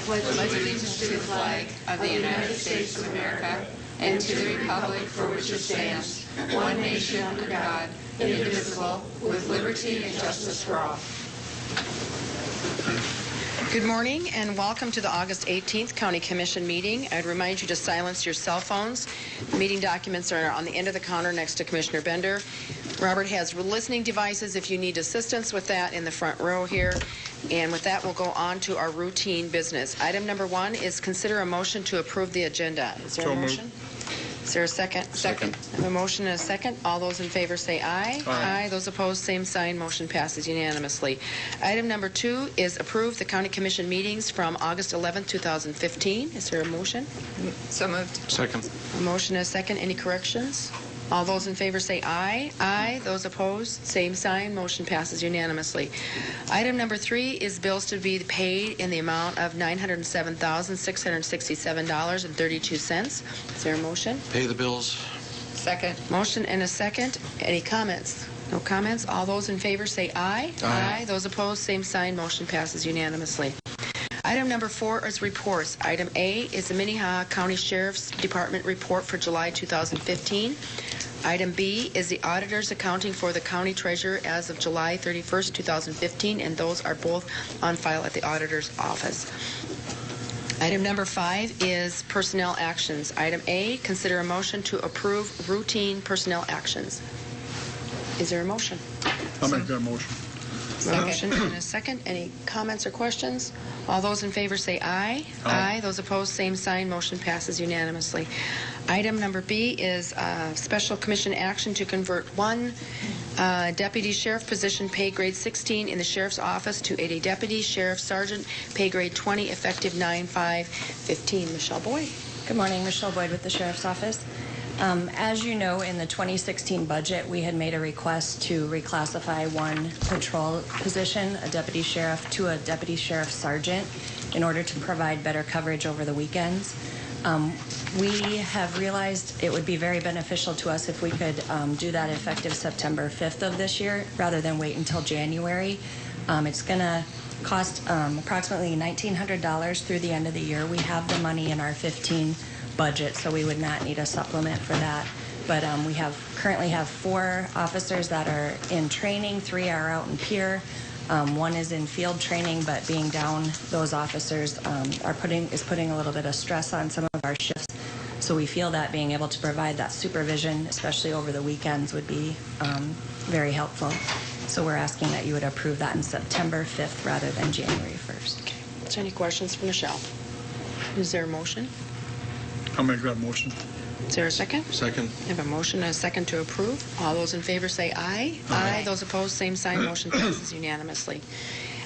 pledge allegiance to the flag of the United States of America and to the republic for which it stands, one nation under God, indivisible, with liberty and justice for all. Good morning and welcome to the August 18th County Commission meeting. I'd remind you to silence your cell phones. The meeting documents are on the end of the counter next to Commissioner Bender. Robert has listening devices if you need assistance with that in the front row here. And with that, we'll go on to our routine business. Item number 1 is consider a motion to approve the agenda. Is there a motion? Is there a second? Second. I have a motion and a second. All those in favor say aye. Aye. Those opposed, same sign. Motion passes unanimously. Item number 2 is approve the County Commission meetings from August 11th, 2015. Is there a motion? So moved. Second. A motion and a second. Any corrections? All those in favor say aye. Aye. Those opposed, same sign. Motion passes unanimously. Item number 3 is bills to be paid in the amount of $907,667.32. Is there a motion? Pay the bills. Second. Motion and a second. Any comments? No comments. All those in favor say aye. Aye. Those opposed, same sign. Motion passes unanimously. Item number 4 is reports. Item A is the Minnehaha County Sheriff's Department report for July 2015. Item B is the auditor's accounting for the county treasurer as of July 31st, 2015, and those are both on file at the auditor's office. Item number 5 is personnel actions. Item A, consider a motion to approve routine personnel actions. Is there a motion? I'll make that motion. Motion and a second. Any comments or questions? All those in favor say aye. Aye. Those opposed, same sign. Motion passes unanimously. Item number B is special commission action to convert one deputy sheriff position pay grade 16 in the sheriff's office to a deputy sheriff sergeant pay grade 20 effective 9/5/15. Michelle Boyd. Good morning, Michelle Boyd with the Sheriff's Office. As you know, in the 2016 budget, we had made a request to reclassify one patrol position, a deputy sheriff, to a deputy sheriff sergeant in order to provide better coverage over the weekends. We have realized it would be very beneficial to us if we could do that effective September 5th of this year rather than wait until January. It's going to cost approximately $1,900 through the end of the year. We have the money in our 15 budget, so we would not need a supplement for that. But we currently have 4 officers that are in training, 3 are out in peer. 1 is in field training, but being down, those officers is putting a little bit of stress on some of our shifts. So we feel that being able to provide that supervision, especially over the weekends, would be very helpful. So we're asking that you would approve that in September 5th rather than January 1st. Okay. Is there any questions for Michelle? Is there a motion? I'll make that motion. Is there a second? Second. I have a motion and a second to approve. All those in favor say aye. Aye. Those opposed, same sign. Motion passes unanimously.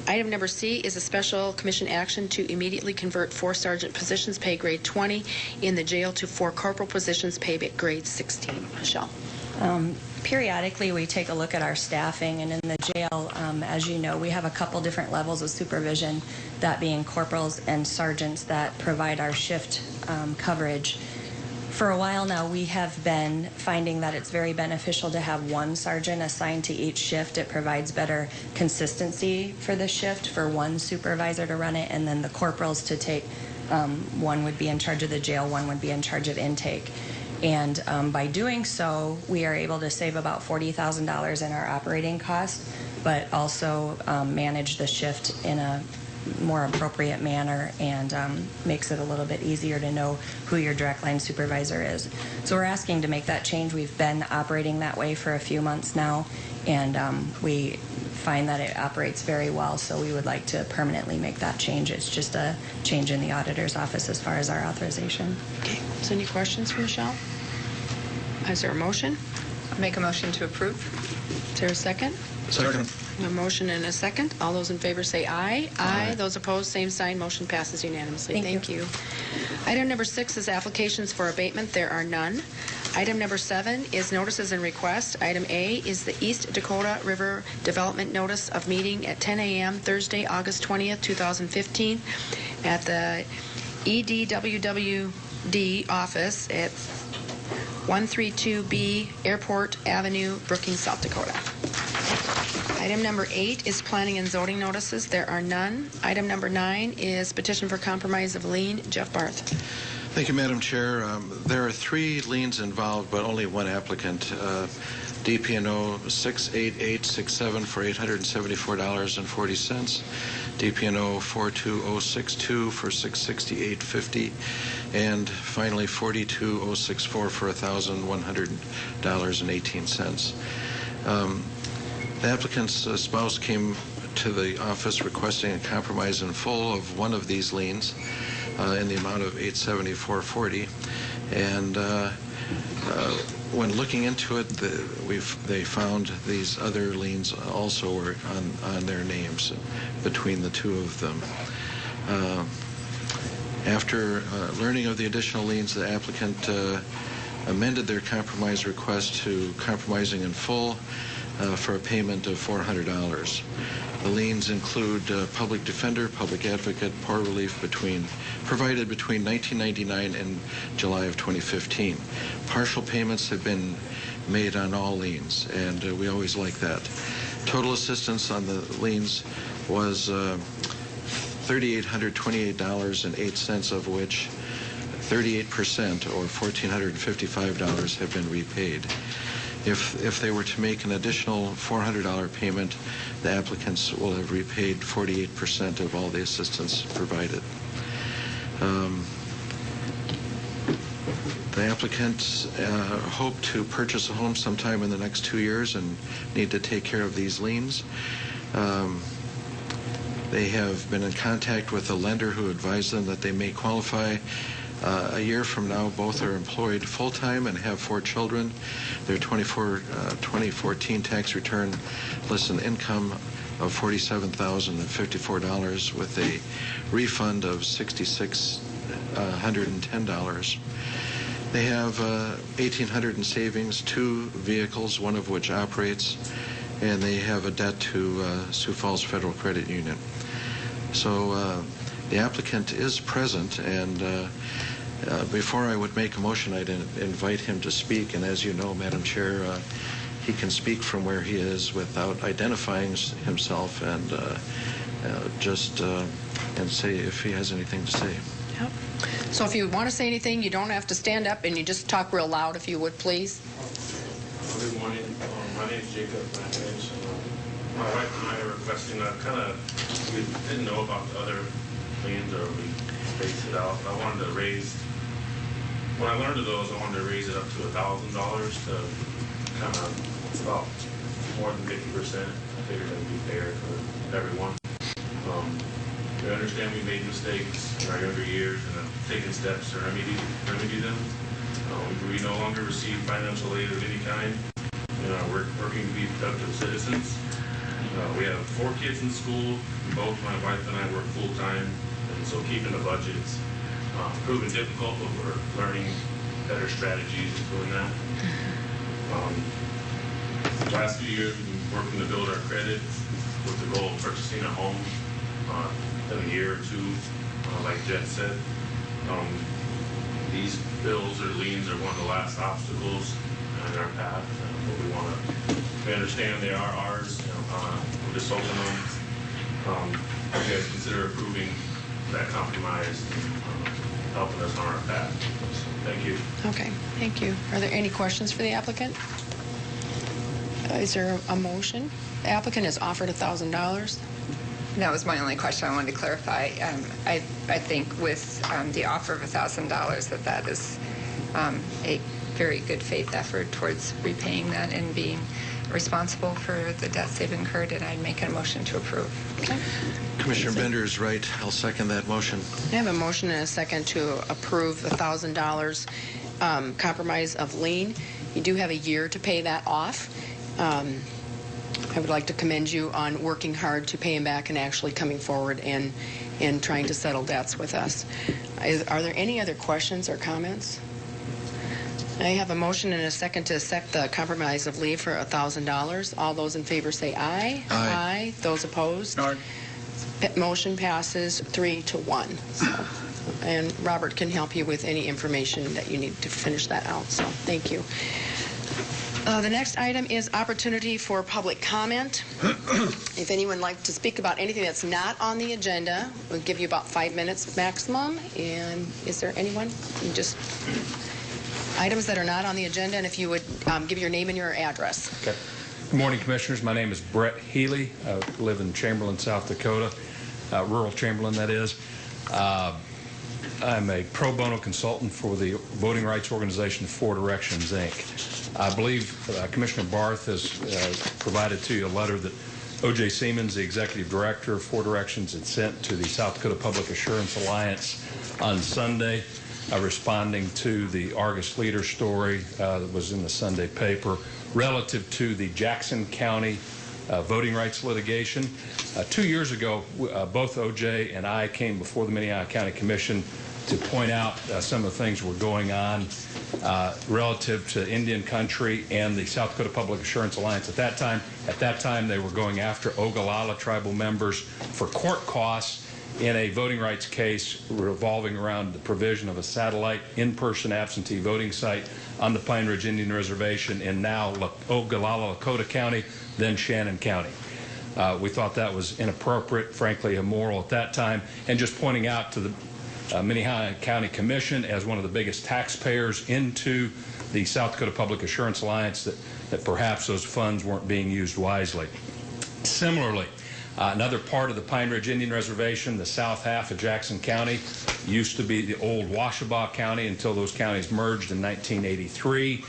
Item number C is a special commission action to immediately convert 4 sergeant positions pay grade 20 in the jail to 4 corporal positions pay grade 16. Michelle. Periodically, we take a look at our staffing, and in the jail, as you know, we have a couple different levels of supervision, that being corporals and sergeants that provide our shift coverage. For a while now, we have been finding that it's very beneficial to have 1 sergeant assigned to each shift. It provides better consistency for the shift for 1 supervisor to run it, and then the corporals to take, 1 would be in charge of the jail, 1 would be in charge of intake. And by doing so, we are able to save about $40,000 in our operating costs, but also manage the shift in a more appropriate manner and makes it a little bit easier to know who your direct line supervisor is. So we're asking to make that change. We've been operating that way for a few months now, and we find that it operates very well, so we would like to permanently make that change. It's just a change in the auditor's office as far as our authorization. Okay. Is there any questions for Michelle? Is there a motion? I'll make a motion to approve. Is there a second? Second. A motion and a second. All those in favor say aye. Aye. Those opposed, same sign. Motion passes unanimously. Thank you. Item number 6 is applications for abatement. There are none. Item number 7 is notices and requests. Item A is the East Dakota River Development Notice of Meeting at 10 a.m. Thursday, August 20th, 2015 at the EDWWD office at 132B Airport Avenue, Brookings, South Dakota. Item number 8 is planning and zoning notices. There are none. Item number 9 is petition for compromise of lien. Jeff Barth. Thank you, Madam Chair. There are 3 liens involved, but only one applicant. DP&O 68867 for $874.40. DP&O 42062 for $668.50. And finally, 42064 for $1,100.18. The applicant's spouse came to the office requesting a compromise in full of one of these liens in the amount of $874.40. And when looking into it, they found these other liens also were on their names between the 2 of them. After learning of the additional liens, the applicant amended their compromise request to compromising in full for a payment of $400. The liens include public defender, public advocate, poor relief provided between 1999 and July of 2015. Partial payments have been made on all liens, and we always like that. Total assistance on the liens was $3,828.08, of which 38% or $1,455 have been repaid. If they were to make an additional $400 payment, the applicants will have repaid 48% of all the assistance provided. The applicants hope to purchase a home sometime in the next 2 years and need to take care of these liens. They have been in contact with a lender who advised them that they may qualify. A year from now, both are employed full-time and have 4 children. Their 2014 tax return lists an income of $47,054 with a refund of $6,610. They have $1,800 in savings, 2 vehicles, one of which operates, and they have a debt to Sioux Falls Federal Credit Union. So the applicant is present, and before I would make a motion, I'd invite him to speak. And as you know, Madam Chair, he can speak from where he is without identifying himself and and say if he has anything to say. Yep. So if you want to say anything, you don't have to stand up, and you just talk real loud if you would, please. Good morning. My name is Jacob. My wife and I are requesting we didn't know about the other liens, or we spaced it out. When I learned of those, I wanted to raise it up to $1,000 to it's about more than 50%. I figured it would be fair for everyone. We understand we made mistakes in our younger years and have taken steps to remedy them. We no longer receive financial aid of any kind. We're working to be productive citizens. We have 4 kids in school. Both my wife and I work full-time, and so keeping the budget's proven difficult, but we're learning better strategies in doing that. The last few years, we've been working to build our credit with the goal of purchasing a home in a year or 2, like Jeff said. These bills or liens are one of the last obstacles in our path. We understand they are ours. We're just hoping you guys consider approving that compromise and helping us on our path. So, thank you. Okay, thank you. Are there any questions for the applicant? Is there a motion? The applicant has offered $1,000. That was my only question I wanted to clarify. I think with the offer of $1,000 that is a very good faith effort towards repaying that and being responsible for the debts they've incurred, and I'd make a motion to approve. Okay. Commissioner Bender is right. I'll second that motion. I have a motion and a second to approve the $1,000 compromise of lien. You do have a year to pay that off. I would like to commend you on working hard to pay him back and actually coming forward and trying to settle debts with us. Are there any other questions or comments? I have a motion and a second to accept the compromise of lien for $1,000. All those in favor say aye. Aye. Aye. Those opposed? Aye. Motion passes 3-1. So, and Robert can help you with any information that you need to finish that out. So thank you. The next item is opportunity for public comment. If anyone would like to speak about anything that's not on the agenda, we'll give you about 5 minutes maximum. And is there anyone? Just items that are not on the agenda, and if you would give your name and your address. Okay. Good morning, Commissioners. My name is Brett Healy. I live in Chamberlain, South Dakota, rural Chamberlain, that is. I'm a pro bono consultant for the voting rights organization Four Directions, Inc. I believe Commissioner Barth has provided to you a letter that O.J. Siemens, the executive director of Four Directions, had sent to the South Dakota Public Assurance Alliance on Sunday, responding to the Argus Leader story that was in the Sunday paper relative to the Jackson County voting rights litigation. 2 years ago, both O.J. and I came before the Minnehaha County Commission to point out some of the things were going on relative to Indian country and the South Dakota Public Assurance Alliance. At that time, they were going after Ogallala tribal members for court costs in a voting rights case revolving around the provision of a satellite in-person absentee voting site on the Pine Ridge Indian Reservation in now Ogallala, Lakota County, then Shannon County. We thought that was inappropriate, frankly immoral at that time, and just pointing out to the Minnehaha County Commission as one of the biggest taxpayers into the South Dakota Public Assurance Alliance that perhaps those funds weren't being used wisely. Similarly, another part of the Pine Ridge Indian Reservation, the south half of Jackson County, used to be the old Washabaw County until those counties merged in 1983,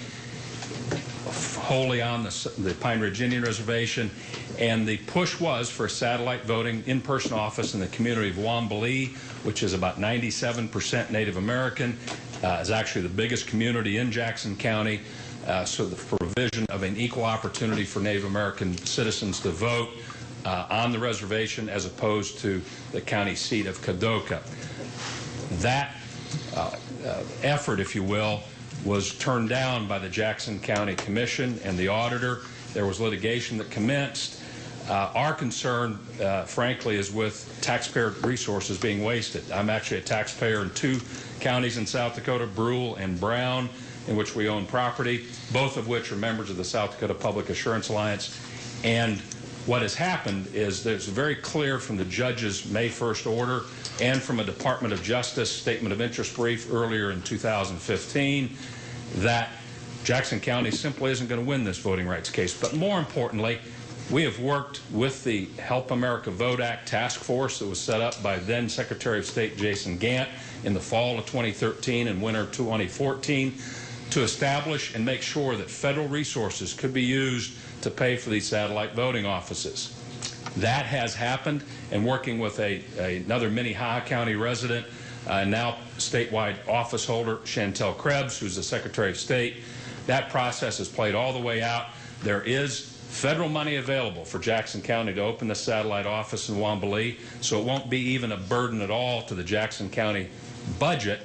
wholly on the Pine Ridge Indian Reservation. And the push was for satellite voting in-person office in the community of Wambalee, which is about 97% Native American, is actually the biggest community in Jackson County. So the provision of an equal opportunity for Native American citizens to vote on the reservation as opposed to the county seat of Kadoka. That effort, if you will, was turned down by the Jackson County Commission and the auditor. There was litigation that commenced. Our concern, frankly, is with taxpayer resources being wasted. I'm actually a taxpayer in 2 counties in South Dakota, Brule and Brown, in which we own property, both of which are members of the South Dakota Public Assurance Alliance. And what has happened is there's very clear from the judge's May 1st order and from a Department of Justice statement of interest brief earlier in 2015 that Jackson County simply isn't going to win this voting rights case. But more importantly, we have worked with the Help America Vote Act task force that was set up by then Secretary of State Jason Gant in the fall of 2013 and winter 2014 to establish and make sure that federal resources could be used to pay for these satellite voting offices. That has happened, and working with another Minnehaha County resident, now statewide office holder, Chantel Krebs, who's the Secretary of State, that process has played all the way out. There is federal money available for Jackson County to open the satellite office in Wambalee, so it won't be even a burden at all to the Jackson County budget.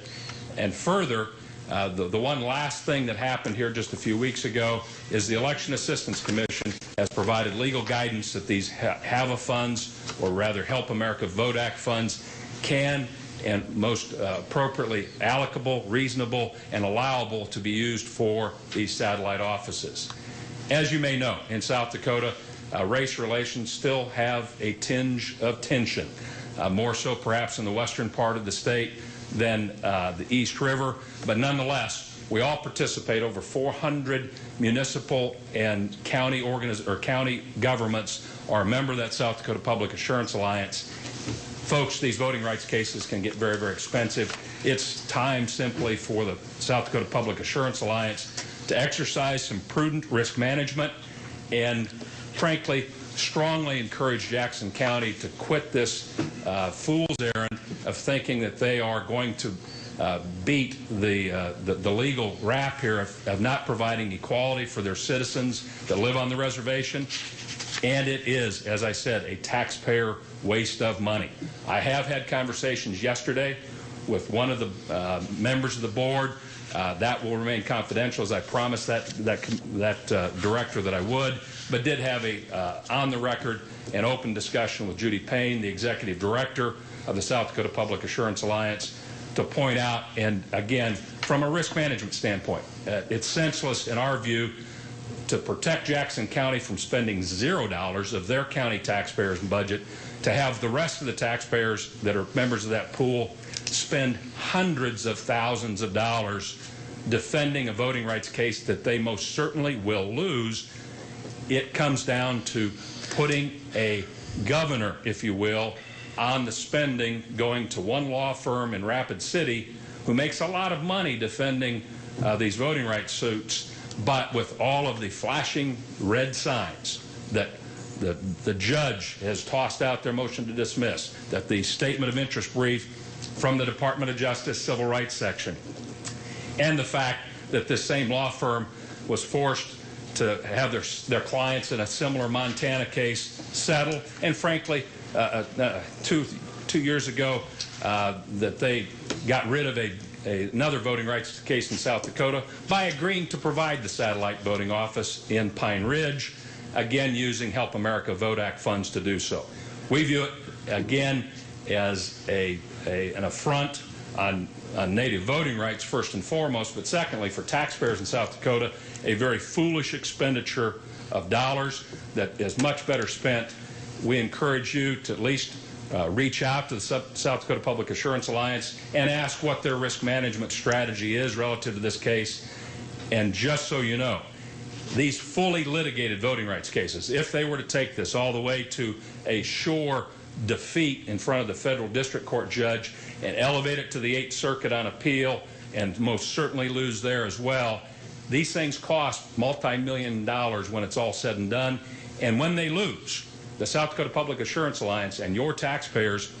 And further, the one last thing that happened here just a few weeks ago is the Election Assistance Commission has provided legal guidance that these HAVA funds, or rather Help America Vote Act funds, can and most appropriately allocable, reasonable, and allowable to be used for these satellite offices. As you may know, in South Dakota, race relations still have a tinge of tension, more so perhaps in the western part of the state than the East River, but nonetheless, we all participate. Over 400 municipal and county county governments are a member of that South Dakota Public Assurance Alliance. Folks, these voting rights cases can get very, very expensive. It's time simply for the South Dakota Public Assurance Alliance to exercise some prudent risk management and, frankly, strongly encourage Jackson County to quit this fool's errand of thinking that they are going to beat the legal rap here of not providing equality for their citizens that live on the reservation. And it is, as I said, a taxpayer waste of money. I have had conversations yesterday with one of the members of the board. That will remain confidential, as I promised that director that I would, but did have a on-the-record and open discussion with Judy Payne, the executive director of the South Dakota Public Assurance Alliance, to point out, and again, from a risk management standpoint, it's senseless in our view to protect Jackson County from spending $0 of their county taxpayers' budget, to have the rest of the taxpayers that are members of that pool spend hundreds of thousands of dollars defending a voting rights case that they most certainly will lose. It comes down to putting a governor, if you will, on the spending, going to one law firm in Rapid City who makes a lot of money defending these voting rights suits, but with all of the flashing red signs that the judge has tossed out their motion to dismiss, that the statement of interest brief from the Department of Justice Civil Rights Section, and the fact that this same law firm was forced to have their clients in a similar Montana case settle, and frankly, 2 years ago, that they got rid of another voting rights case in South Dakota by agreeing to provide the satellite voting office in Pine Ridge, again using Help America Vote Act funds to do so. We view it again as an affront on native voting rights first and foremost, but secondly, for taxpayers in South Dakota, a very foolish expenditure of dollars that is much better spent. We encourage you to at least reach out to the South Dakota Public Assurance Alliance and ask what their risk management strategy is relative to this case. And just so you know, these fully litigated voting rights cases, if they were to take this all the way to a sure defeat in front of the federal district court judge and elevate it to the 8th Circuit on appeal and most certainly lose there as well, these things cost multi-million dollars when it's all said and done. And when they lose, the South Dakota Public Assurance Alliance and your taxpayers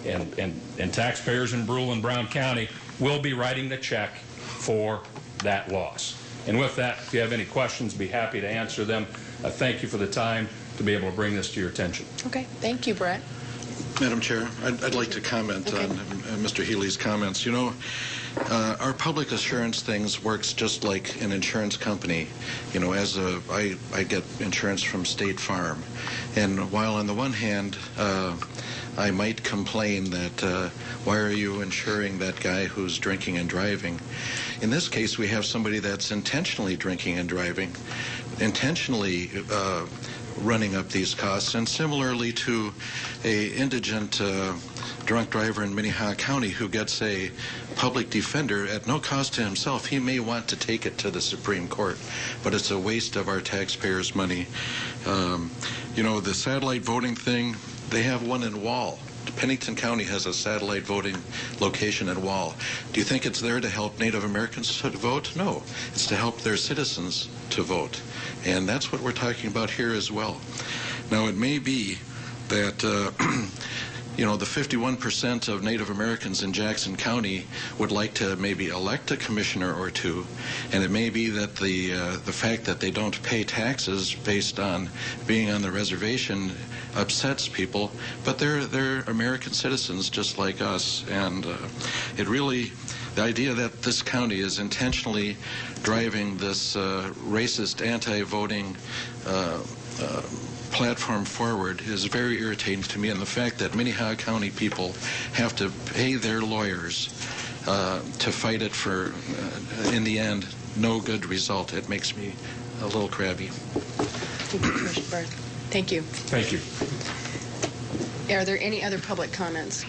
and taxpayers in Brule and Brown County will be writing the check for that loss. And with that, if you have any questions, be happy to answer them. Thank you for the time to be able to bring this to your attention. Okay, thank you, Brett. Madam Chair, I'd like to comment on Mr. Healy's comments. You know, our public assurance things works just like an insurance company. You know, I get insurance from State Farm, and while on the one hand I might complain that why are you insuring that guy who's drinking and driving? In this case, we have somebody that's intentionally drinking and driving, intentionally running up these costs, and similarly to a indigent drunk driver in Minnehaha County who gets a public defender at no cost to himself. He may want to take it to the Supreme Court, but it's a waste of our taxpayers' money. You know, the satellite voting thing, they have one in Wall. Pennington County has a satellite voting location in Wall. Do you think it's there to help Native Americans to vote? No, it's to help their citizens to vote. And that's what we're talking about here as well. Now, it may be that you know, the 51% of Native Americans in Jackson County would like to maybe elect a commissioner or two, and it may be that the fact that they don't pay taxes based on being on the reservation upsets people, but they're American citizens just like us, and it really, the idea that this county is intentionally driving this racist anti-voting platform forward is very irritating to me, and the fact that Minnehaha County people have to pay their lawyers to fight it for, in the end, no good result. It makes me a little crabby. Thank you, Commissioner Barth. Thank you. Thank you. Are there any other public comments?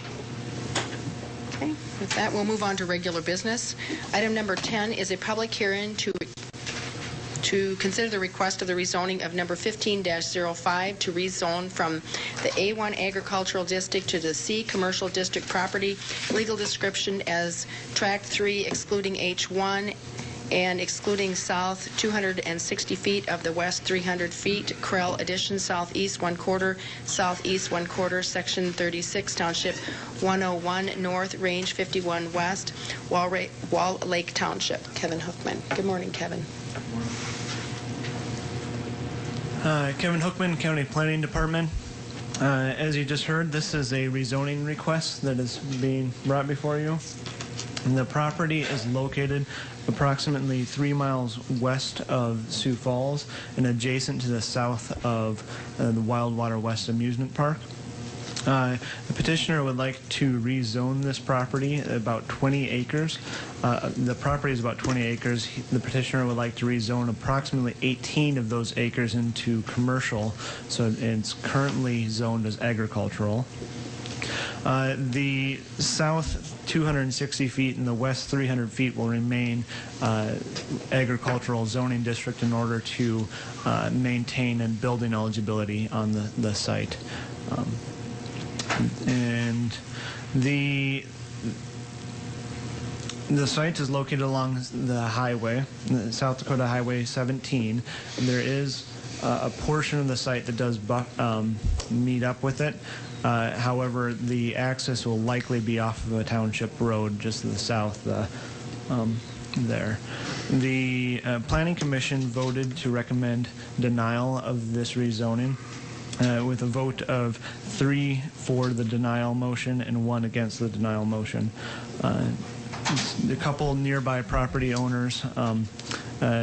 Okay, with that, we'll move on to regular business. Item number 10 is a public hearing to consider the request of the rezoning of number 15-05 to rezone from the A1 Agricultural District to the C Commercial District property, legal description as Tract 3 excluding H1 and excluding south 260 feet of the west 300 feet, Krell Addition southeast 1/4, southeast 1/4, section 36, township 101 north, range 51 west, Wall Lake Township. Kevin Hookman. Good morning, Kevin. Kevin Hookman, County Planning Department. As you just heard, this is a rezoning request that is being brought before you. And the property is located approximately 3 miles west of Sioux Falls and adjacent to the south of the Wildwater West Amusement Park. The petitioner would like to rezone this property about 20 acres. The property is about 20 acres. The petitioner would like to rezone approximately 18 of those acres into commercial, so it's currently zoned as agricultural. The south 260 feet and the west 300 feet will remain agricultural zoning district in order to maintain and building eligibility on the site. And the site is located along the highway, the South Dakota Highway 17. There is a portion of the site that does meet up with it. However, the access will likely be off of a township road just to the south there. The Planning Commission voted to recommend denial of this rezoning with a vote of 3 for the denial motion and 1 against the denial motion. A couple nearby property owners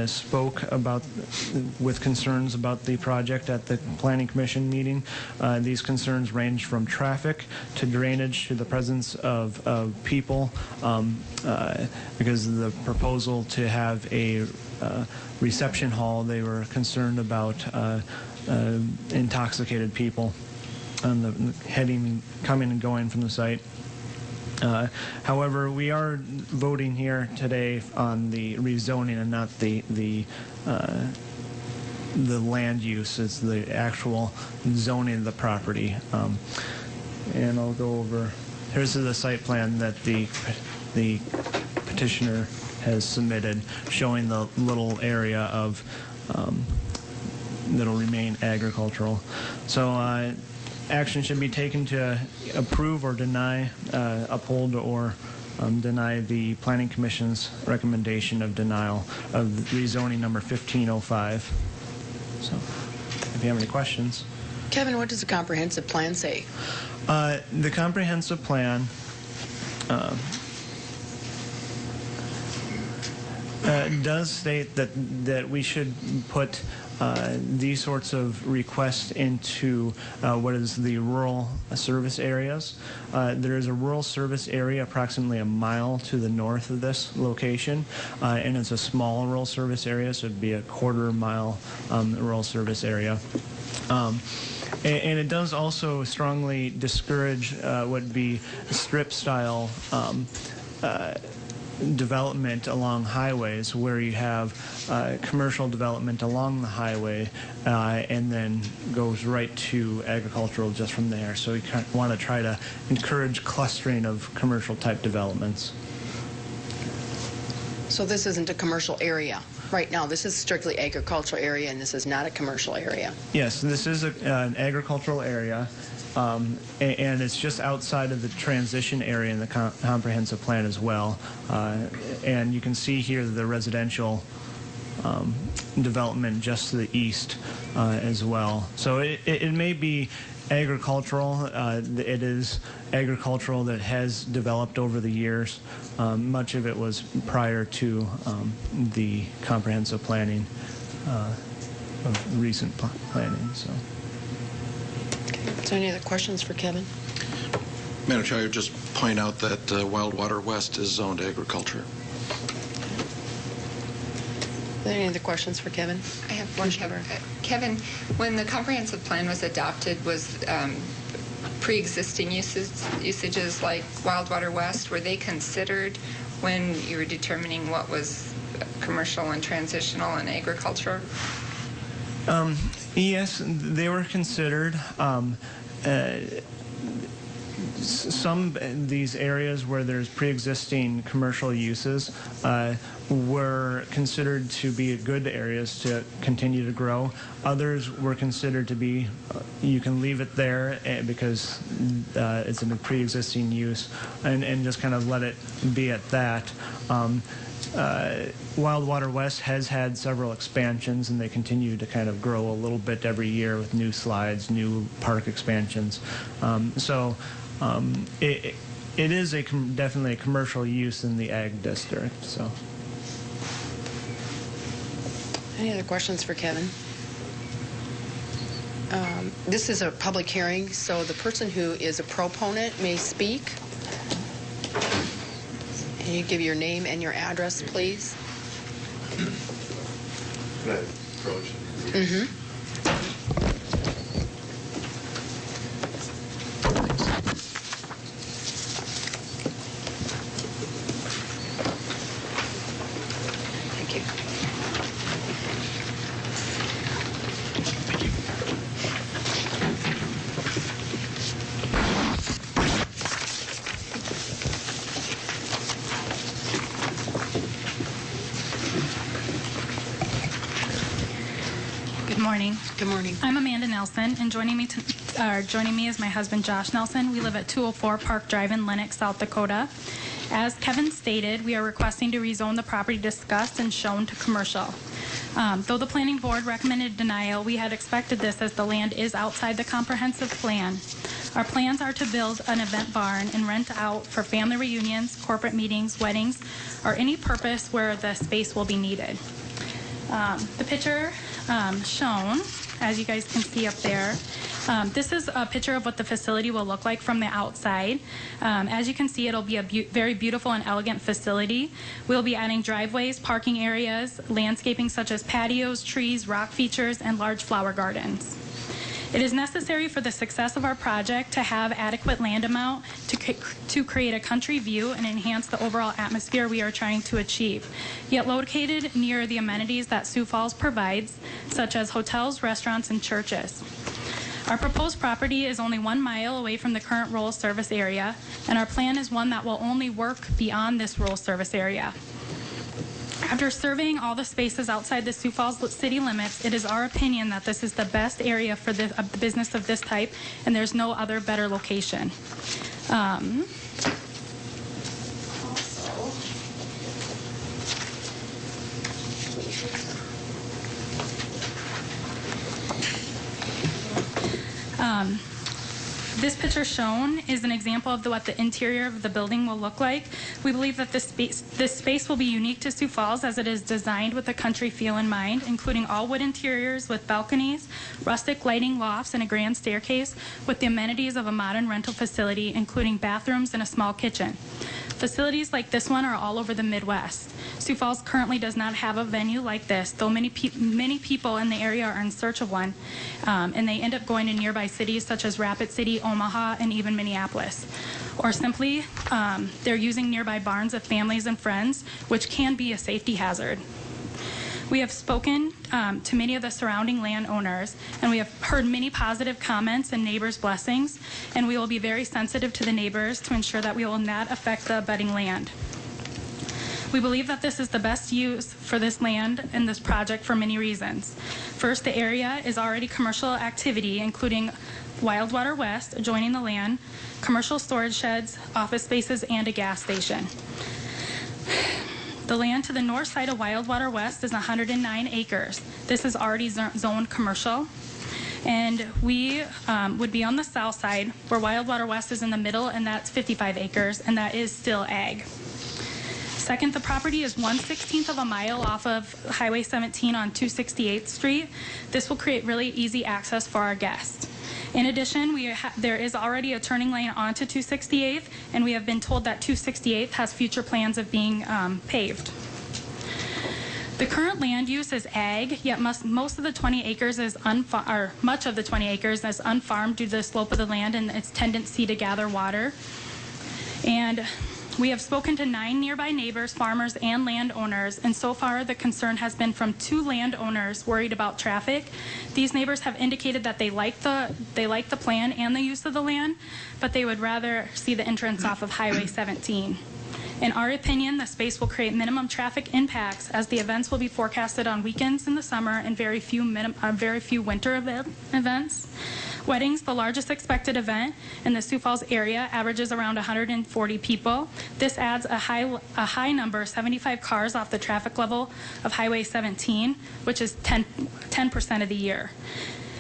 spoke about with concerns about the project at the Planning Commission meeting. These concerns range from traffic to drainage to the presence of people because of the proposal to have a reception hall. They were concerned about intoxicated people on the coming and going from the site. However, we are voting here today on the rezoning and not the land use. It's the actual zoning of the property. And I'll go over. Here's the site plan that the petitioner has submitted, showing the little area of that'll remain agricultural. So. Action should be taken to approve or deny, uphold or deny the Planning Commission's recommendation of denial of rezoning number 1505. So, if you have any questions. Kevin, what does the comprehensive plan say? The comprehensive plan does state that we should put these sorts of requests into what is the rural service areas. There is a rural service area approximately a mile to the north of this location, and it's a small rural service area, so it'd be a quarter-mile rural service area. And it does also strongly discourage what would be strip-style development along highways, where you have commercial development along the highway and then goes right to agricultural just from there. So we want to try to encourage clustering of commercial type developments. So this isn't a commercial area right now. This is strictly agricultural area, and this is not a commercial area. Yes, this is an agricultural area. And it's just outside of the transition area in the comprehensive plan as well. And you can see here the residential development just to the east as well. So it may be agricultural. It is agricultural that has developed over the years. Much of it was prior to the comprehensive planning of recent planning. So. Is there any other questions for Kevin? Madam Chair, I would just point out that Wildwater West is zoned agriculture. Are there any other questions for Kevin? I have one, Kevin, when the comprehensive plan was adopted, was pre-existing usages like Wildwater West, were they considered when you were determining what was commercial and transitional and agriculture? Yes, they were considered. Some these areas where there's pre-existing commercial uses were considered to be good areas to continue to grow. Others were considered to be, you can leave it there because it's in a pre-existing use and just kind of let it be at that. Wildwater West has had several expansions, and they continue to kind of grow a little bit every year with new slides, new park expansions. It is definitely a commercial use in the ag district. So, any other questions for Kevin? This is a public hearing, so the person who is a proponent may speak. Can you give your name and your address, please? Can I approach? Mm-hmm. Thank you. Good morning. Good morning. I'm Amanda Nelson, and joining me is my husband Josh Nelson. We live at 204 Park Drive in Lenox, South Dakota. As Kevin stated, we are requesting to rezone the property discussed and shown to commercial. Though the planning board recommended denial, we had expected this as the land is outside the comprehensive plan. Our plans are to build an event barn and rent out for family reunions, corporate meetings, weddings, or any purpose where the space will be needed. The picture shown, as you guys can see up there, this is a picture of what the facility will look like from the outside. As you can see, it'll be a very beautiful and elegant facility. We'll be adding driveways, parking areas, landscaping such as patios, trees, rock features, and large flower gardens. It is necessary for the success of our project to have adequate land amount to create a country view and enhance the overall atmosphere we are trying to achieve, yet located near the amenities that Sioux Falls provides, such as hotels, restaurants, and churches. Our proposed property is only 1 mile away from the current rural service area, and our plan is one that will only work beyond this rural service area. After surveying all the spaces outside the Sioux Falls city limits, it is our opinion that this is the best area for the business of this type, and there's no other better location. This picture shown is an example of what the interior of the building will look like. We believe that this space will be unique to Sioux Falls as it is designed with a country feel in mind, including all wood interiors with balconies, rustic lighting lofts, and a grand staircase with the amenities of a modern rental facility, including bathrooms and a small kitchen. Facilities like this one are all over the Midwest. Sioux Falls currently does not have a venue like this, though many people in the area are in search of one, and they end up going to nearby cities such as Rapid City, Omaha, and even Minneapolis. Or simply, they're using nearby barns of families and friends, which can be a safety hazard. We have spoken to many of the surrounding landowners, and we have heard many positive comments and neighbors' blessings, and we will be very sensitive to the neighbors to ensure that we will not affect the abutting land. We believe that this is the best use for this land and this project for many reasons. First, the area is already commercial activity, including Wildwater West adjoining the land, commercial storage sheds, office spaces, and a gas station. The land to the north side of Wildwater West is 109 acres. This is already zoned commercial. And we would be on the south side, where Wildwater West is in the middle, and that's 55 acres, and that is still ag. Second, the property is 1/16 of a mile off of Highway 17 on 268th Street. This will create really easy access for our guests. In addition, there is already a turning lane onto 268th, and we have been told that 268th has future plans of being paved. The current land use is ag, yet most of the 20 acres is much of the 20 acres is unfarmed due to the slope of the land and its tendency to gather water. And we have spoken to 9 nearby neighbors, farmers, and landowners, and so far the concern has been from 2 landowners worried about traffic. These neighbors have indicated that they like the plan and the use of the land, but they would rather see the entrance off of Highway 17. In our opinion, the space will create minimum traffic impacts as the events will be forecasted on weekends in the summer and very few winter events. Weddings, the largest expected event in the Sioux Falls area, averages around 140 people. This adds a high number, 75 cars off the traffic level of Highway 17, which is 10% of the year.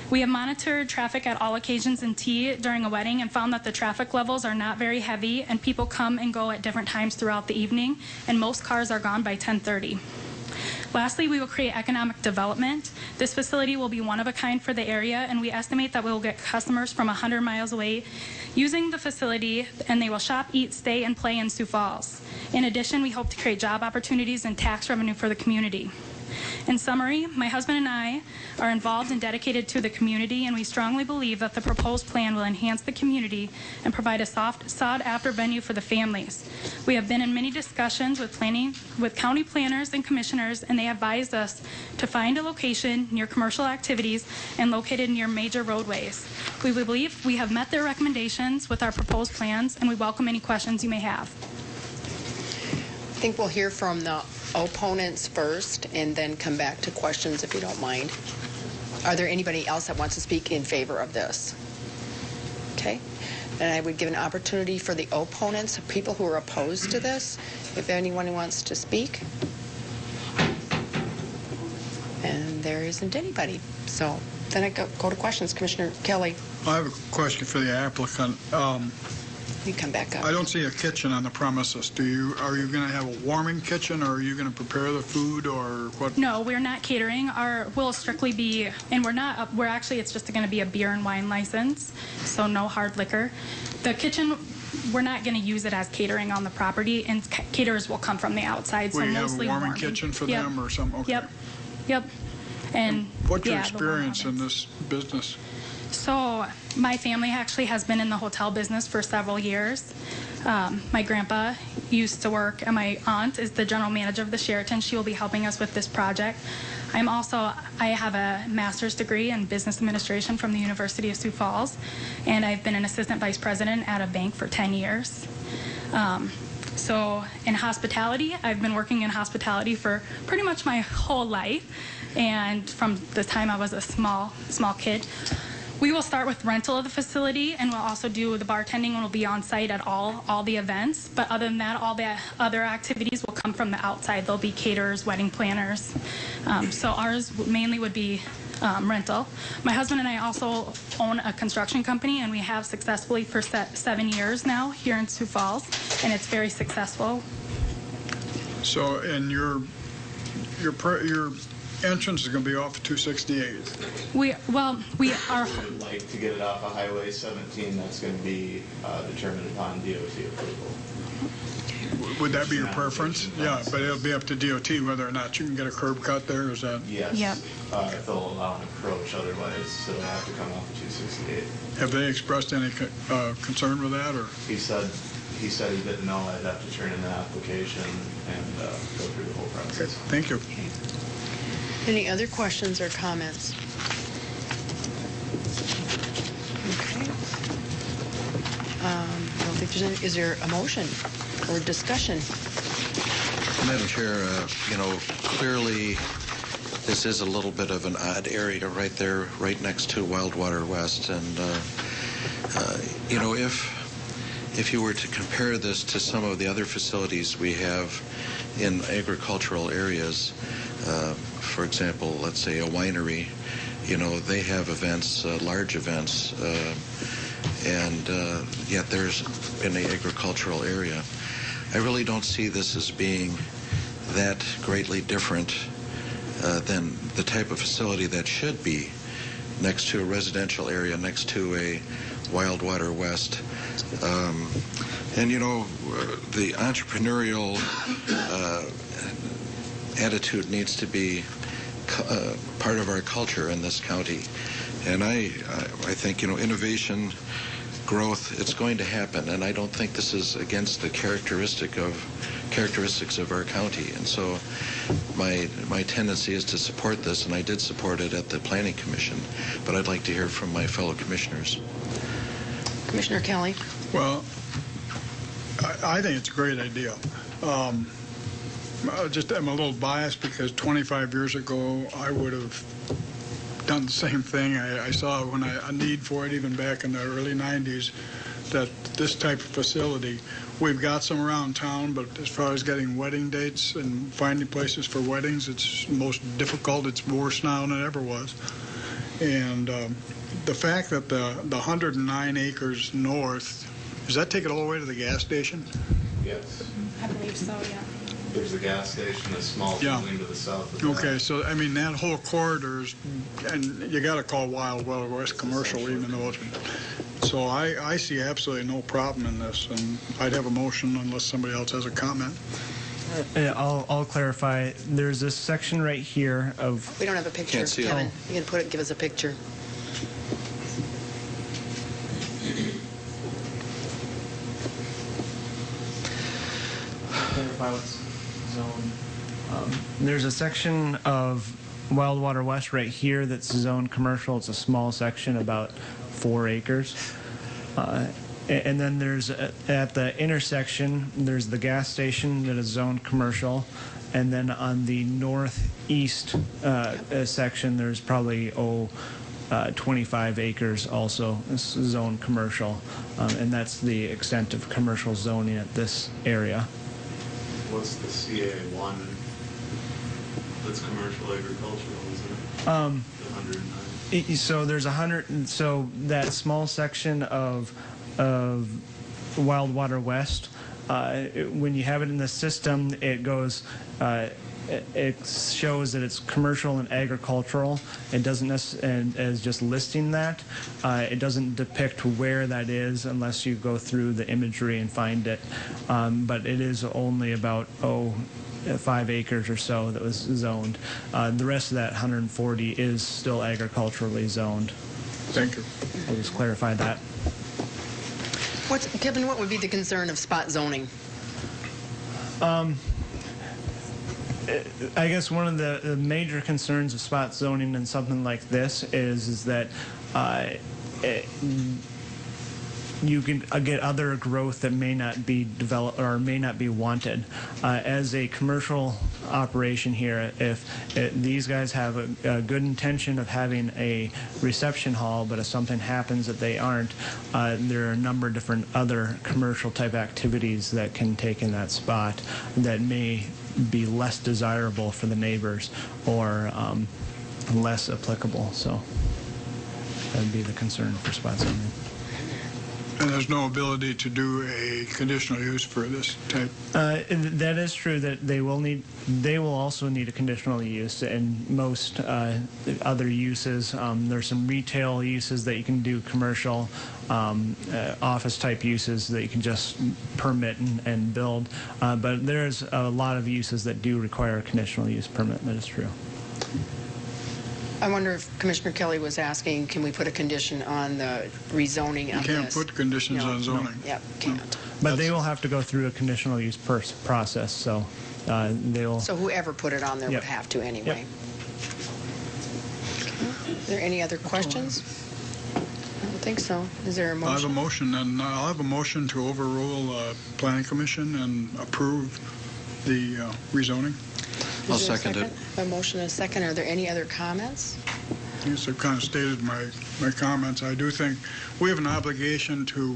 We have monitored traffic at all occasions in T during a wedding and found that the traffic levels are not very heavy and people come and go at different times throughout the evening, and most cars are gone by 10:30. Lastly, we will create economic development. This facility will be one of a kind for the area, and we estimate that we will get customers from 100 miles away using the facility, and they will shop, eat, stay, and play in Sioux Falls. In addition, we hope to create job opportunities and tax revenue for the community. In summary, my husband and I are involved and dedicated to the community, and we strongly believe that the proposed plan will enhance the community and provide a soft, sought-after venue for the families. We have been in many discussions with county planners and commissioners, and they advised us to find a location near commercial activities and located near major roadways. We believe we have met their recommendations with our proposed plans, and we welcome any questions you may have. I think we'll hear from the opponents first and then come back to questions if you don't mind. Are there anybody else that wants to speak in favor of this? Okay. And I would give an opportunity for the opponents, people who are opposed to this, if anyone wants to speak. And there isn't anybody. So then I go to questions. Commissioner Kelly. I have a question for the applicant. You come back up. I don't see a kitchen on the premises. Are you going to have a warming kitchen, or are you going to prepare the food, or what? No, we're not catering. We'll strictly be, and we're actually, it's just going to be a beer and wine license, so no hard liquor. The kitchen, we're not going to use it as catering on the property, and caterers will come from the outside, so Will you mostly have a warming kitchen for them or something? Okay. Yep. And what's your yeah, experience in this business? So my family actually has been in the hotel business for several years. My grandpa used to work, and my aunt is the general manager of the Sheraton. She will be helping us with this project. I have a master's degree in business administration from the University of Sioux Falls, and I've been an assistant vice president at a bank for 10 years. So in hospitality, I've been working in hospitality for pretty much my whole life, and from the time I was a small kid. We will start with rental of the facility, and we'll also do the bartending, and we'll be on site at all the events. But other than that, all the other activities will come from the outside. There'll be caterers, wedding planners. So ours mainly would be rental. My husband and I also own a construction company, and we have successfully for 7 years now here in Sioux Falls, and it's very successful. So, and your entrance is going to be off 268. We are. Would like to get it off of Highway 17. That's going to be determined upon DOT approval. Would that be your preference? Yeah, but it'll be up to DOT whether or not you can get a curb cut there. Is that? Yes. Yep. If they'll allow an approach, otherwise it'll have to come off of 268. Have they expressed any concern with that, or? He said he didn't know. I'd have to turn in the application and go through the whole process. Okay, thank you. Okay. Any other questions or comments? Okay. I don't think there's any. Is there a motion or discussion? Madam Chair, clearly this is a little bit of an odd area right there, right next to Wildwater West. And, if you were to compare this to some of the other facilities we have in agricultural areas, for example, let's say a winery, they have events, large events, and yet there's in the agricultural area. I really don't see this as being that greatly different than the type of facility that should be next to a residential area, next to a Wildwater West. The entrepreneurial attitude needs to be part of our culture in this county. And I think, innovation, growth, it's going to happen. And I don't think this is against the characteristics of our county. And so my tendency is to support this, and I did support it at the Planning Commission. But I'd like to hear from my fellow commissioners. Commissioner Kelly. Well, I think it's a great idea. I'm a little biased because 25 years ago I would have done the same thing. I saw a need for it even back in the early 90s, that this type of facility, we've got some around town, but as far as getting wedding dates and finding places for weddings, it's most difficult. It's worse now than it ever was. And the fact that the 109 acres north, does that take it all the way to the gas station? Yes. I believe so, yeah. There's a gas station, a small Yeah. building to the south of that. Okay, so, I mean, that whole corridor is, and you got to call Wild West commercial, even though it's, so I see absolutely no problem in this, and I'd have a motion unless somebody else has a comment. I'll clarify. There's this section right here of. We don't have a picture, Can't see it. Kevin. You can give us a picture. Clarify what's zoned. There's a section of Wild Water West right here that's zoned commercial. It's a small section, about 4 acres. And then there's, at the intersection, there's the gas station that is zoned commercial. And then on the northeast section, there's probably, 25 acres also zoned commercial. And that's the extent of commercial zoning at this area. What's the CA1 that's commercial agricultural, isn't it? The 109. So there's 100, so that small section of Wild Water West, when you have it in the system, it goes, it shows that it's commercial and agricultural. It doesn't necessarily, as just listing that, it doesn't depict where that is unless you go through the imagery and find it. But it is only about, 5 acres or so that was zoned. The rest of that 140 is still agriculturally zoned. Thank you. Mm-hmm. I'll just clarify that. Kevin, what would be the concern of spot zoning? I guess one of the major concerns of spot zoning and something like this is that you can get other growth that may not be developed or may not be wanted. As a commercial operation here, if these guys have a good intention of having a reception hall, but if something happens that they aren't, there are a number of different other commercial type activities that can take in that spot that may be less desirable for the neighbors or less applicable. So that would be the concern for spot zoning. And there's no ability to do a conditional use for this type? That is true that they will also need a conditional use, and most other uses. There's some retail uses that you can do commercial, office type uses that you can just permit and build. But there's a lot of uses that do require a conditional use permit. That is true. I wonder if Commissioner Kelly was asking, can we put a condition on the rezoning of this? You can't put conditions on zoning. Yep, can't. But they will have to go through a conditional use process, so they will. So whoever put it on there Yep. would have to anyway. Yep. Okay. Are there any other questions? I don't think so. Is there a I have a motion? motion, and I'll have a motion to overrule Planning Commission and approve the rezoning. I'll Is there a second it. A motion and a second. Are there any other comments? Yes, I've kind of stated my comments. I do think we have an obligation to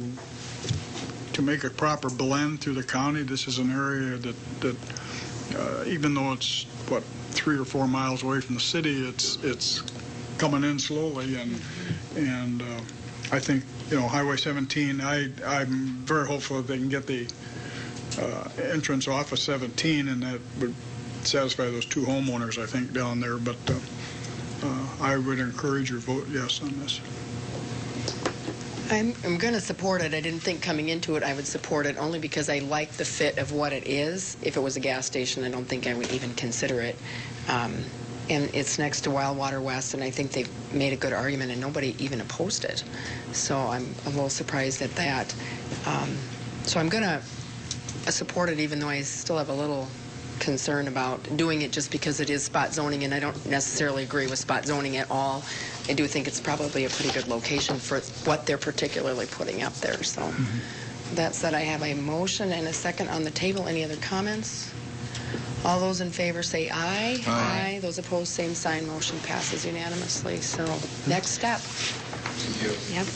make a proper blend through the county. This is an area that even though it's, 3 or 4 miles away from the city, it's coming in slowly, and I think, Highway 17, I'm very hopeful that they can get the entrance off of 17, and that would satisfy those 2 homeowners, I think, down there. But I would encourage your vote yes on this. I'm going to support it. I didn't think coming into it I would support it only because I like the fit of what it is. If it was a gas station, I don't think I would even consider it. And it's next to Wild Water West, and I think they've made a good argument, and nobody even opposed it. So I'm a little surprised at that. So I'm going to support it, even though I still have a little concern about doing it just because it is spot zoning, and I don't necessarily agree with spot zoning at all. I do think it's probably a pretty good location for what they're particularly putting up there. So that said, I have a motion and a second on the table. Any other comments? All those in favor say aye. Aye. Those opposed, same sign. Motion passes unanimously. So next step. Thank you. Yep.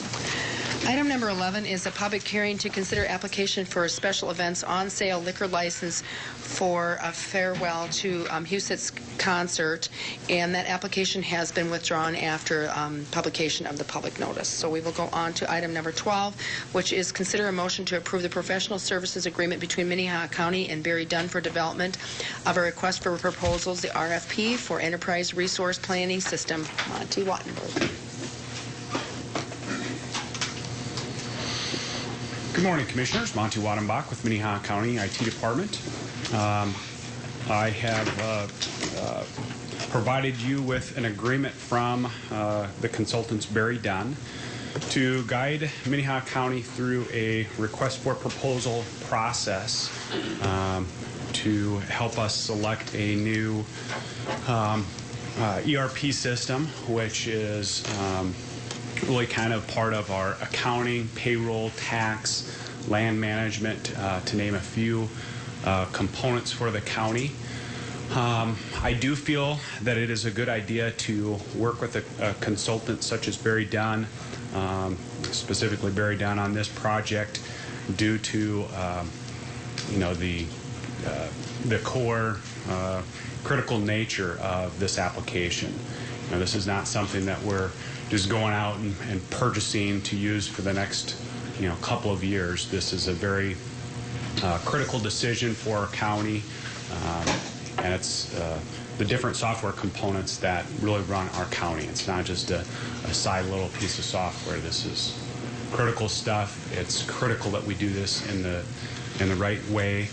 Item number 11 is a public hearing to consider application for a special events on sale liquor license for a farewell to Hussett's concert, and that application has been withdrawn after publication of the public notice. So we will go on to item number 12, which is consider a motion to approve the professional services agreement between Minnehaha County and Barry Dunn for development of a request for proposals, the RFP for Enterprise Resource Planning System. Monty Wattenberg. Good morning, Commissioners. Monty Wattenbach with Minnehaha County IT Department. I have provided you with an agreement from the consultants Barry Dunn to guide Minnehaha County through a request for proposal process to help us select a new ERP system, which is really kind of part of our accounting, payroll, tax, land management, to name a few components for the county. I do feel that it is a good idea to work with a consultant such as Barry Dunn, specifically Barry Dunn on this project, due to the core critical nature of this application. This is not something that we're just going out and purchasing to use for the next couple of years. This is a very critical decision for our county, and it's the different software components that really run our county. It's not just a side little piece of software. This is critical stuff. It's critical that we do this in the right way,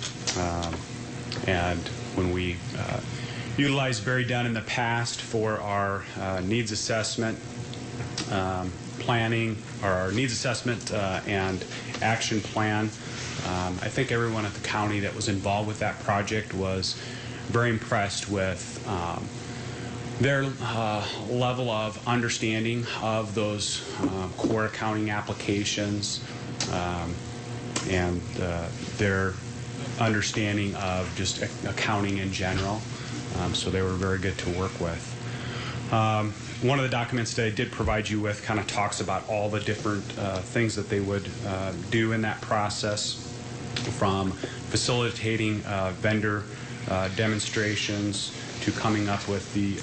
and when we utilized Barry Dunn in the past for our needs assessment planning, or our needs assessment and action plan. I think everyone at the county that was involved with that project was very impressed with their level of understanding of those core accounting applications and their understanding of just accounting in general. So they were very good to work with. One of the documents that I did provide you with kind of talks about all the different things that they would do in that process, from facilitating vendor demonstrations to coming up with the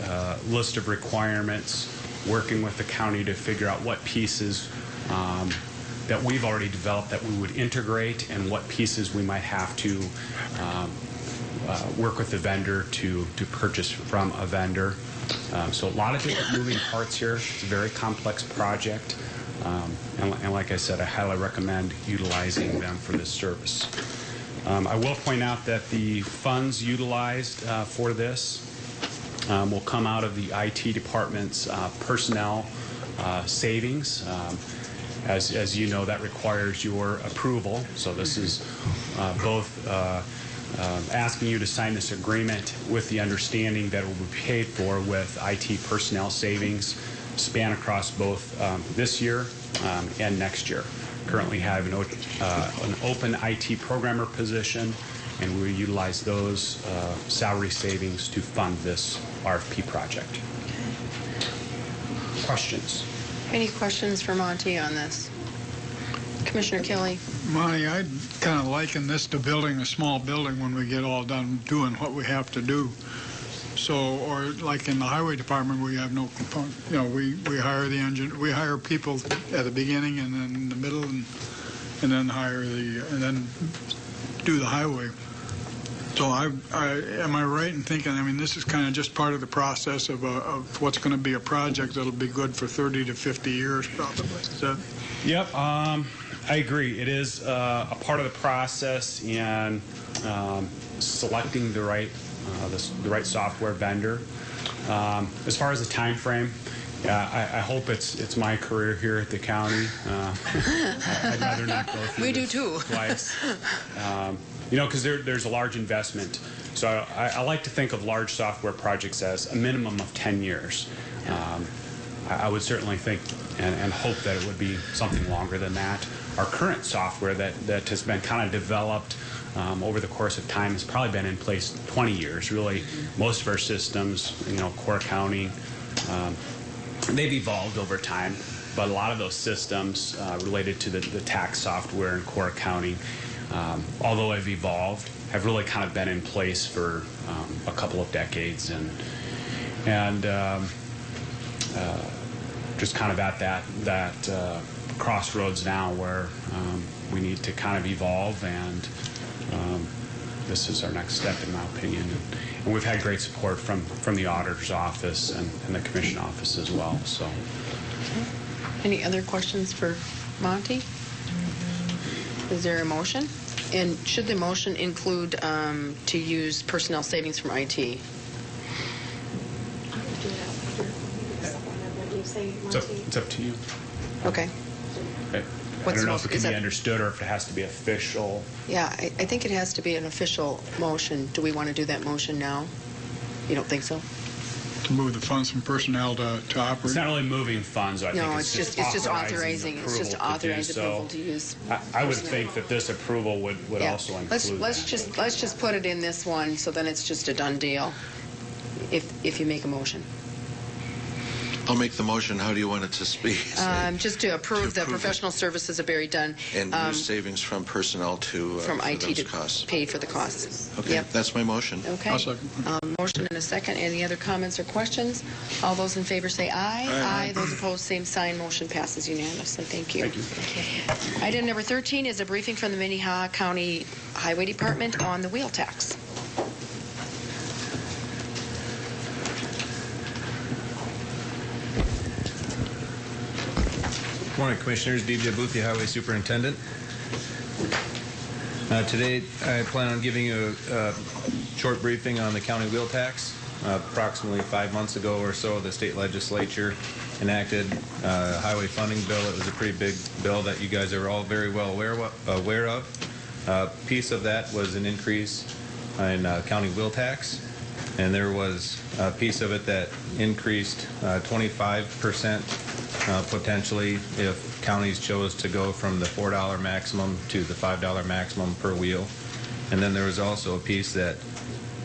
list of requirements, working with the county to figure out what pieces that we've already developed that we would integrate and what pieces we might have to work with the vendor to purchase from a vendor. So a lot of different moving parts here. It's a very complex project. And like I said, I highly recommend utilizing them for this service. I will point out that the funds utilized for this will come out of the IT department's personnel savings. As you know, that requires your approval. So this is both asking you to sign this agreement with the understanding that it will be paid for with IT personnel savings span across both this year and next year. Currently have an open IT programmer position, and we utilize those salary savings to fund this RFP project. Questions? Any questions for Monty on this? Commissioner Kelly. Monty, I'd kind of liken this to building a small building when we get all done doing what we have to do. So, or like in the highway department, we have no component. We hire the engine, we hire people at the beginning and then in the middle, and then and then do the highway. So am I right in thinking, this is kind of just part of the process of what's going to be a project that'll be good for 30 to 50 years probably? Is that? Yep, I agree. It is a part of the process in selecting the right software vendor. As far as the time frame, I hope it's my career here at the county. I'd rather not go through We do too. twice. Because there's a large investment. So I like to think of large software projects as a minimum of 10 years. I would certainly think and hope that it would be something longer than that. Our current software that has been kind of developed over the course of time has probably been in place 20 years. Really, most of our systems, core accounting, they've evolved over time. but a lot of those systems related to the tax software in Core County, although have evolved, have really kind of been in place for a couple of decades, and just kind of at that crossroads now where we need to kind of evolve, and this is our next step, in my opinion. And we've had great support from the auditor's office and the commission office as well. So, Any other questions for Monty? Is there a motion? And should the motion include to use personnel savings from IT? it's up to you. Okay. Okay. I don't know if it can be understood or if it has to be official. Yeah, I think it has to be an official motion. Do we want to do that motion now? You don't think so? To move the funds from personnel to operate? It's not really moving funds. I think it's just authorizing. It's just authorizing approval to use. I would think that this approval would also include let's just put it in this one, so then it's just a done deal. If you make a motion. I'll make the motion. How do you want it to speak? Just to approve the professional services of Barry Dunn. And use savings from personnel to from IT to costs. pay for the costs. Okay, yep. That's my motion. Okay. I'll second. Motion and a second. Any other comments or questions? All those in favor say aye. Aye. Those opposed, same sign. Motion passes unanimously. Thank you. Thank you. Item number 13 is a briefing from the Minnehaha County Highway Department on the wheel tax. Good morning, Commissioners. DJ Boothie, Highway Superintendent. Today, I plan on giving you a short briefing on the county wheel tax. Approximately 5 months ago or so, the state legislature enacted a highway funding bill. It was a pretty big bill that you guys are all very well aware of. A piece of that was an increase in county wheel tax, and there was a piece of it that increased 25% potentially if counties chose to go from the $4 maximum to the $5 maximum per wheel. And then there was also a piece that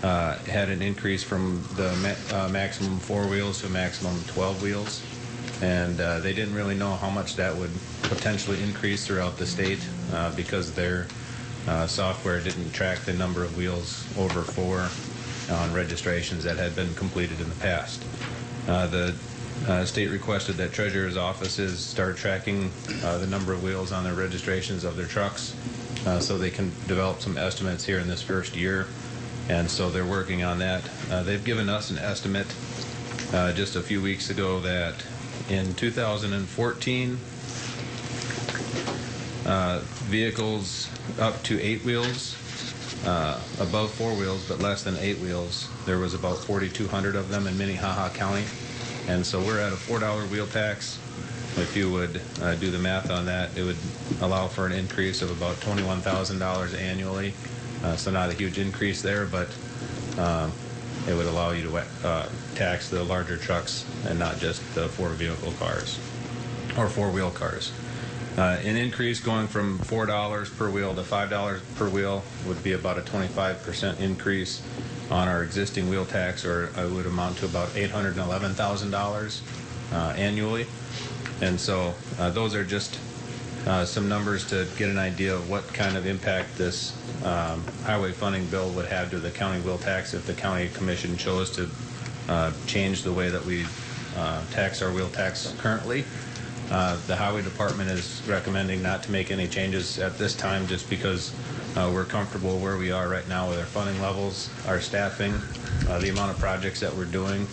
had an increase from the maximum 4 wheels to maximum 12 wheels. And they didn't really know how much that would potentially increase throughout the state because their software didn't track the number of wheels over 4 on registrations that had been completed in the past. The state requested that treasurer's offices start tracking the number of wheels on their registrations of their trucks so they can develop some estimates here in this first year. And so they're working on that. They've given us an estimate just a few weeks ago that in 2014, vehicles up to 8 wheels, above 4 wheels but less than 8 wheels, there was about 4,200 of them in Minnehaha County. And so we're at a $4 wheel tax. If you would do the math on that, it would allow for an increase of about $21,000 annually. So not a huge increase there, but it would allow you to tax the larger trucks and not just the 4-vehicle cars or 4-wheel cars. An increase going from $4 per wheel to $5 per wheel would be about a 25% increase on our existing wheel tax, or it would amount to about $811,000 annually. And so those are just some numbers to get an idea of what kind of impact this highway funding bill would have to the county wheel tax if the county commission chose to change the way that we tax our wheel tax currently. The highway department is recommending not to make any changes at this time just because we're comfortable where we are right now with our funding levels, our staffing, the amount of projects that we're doing.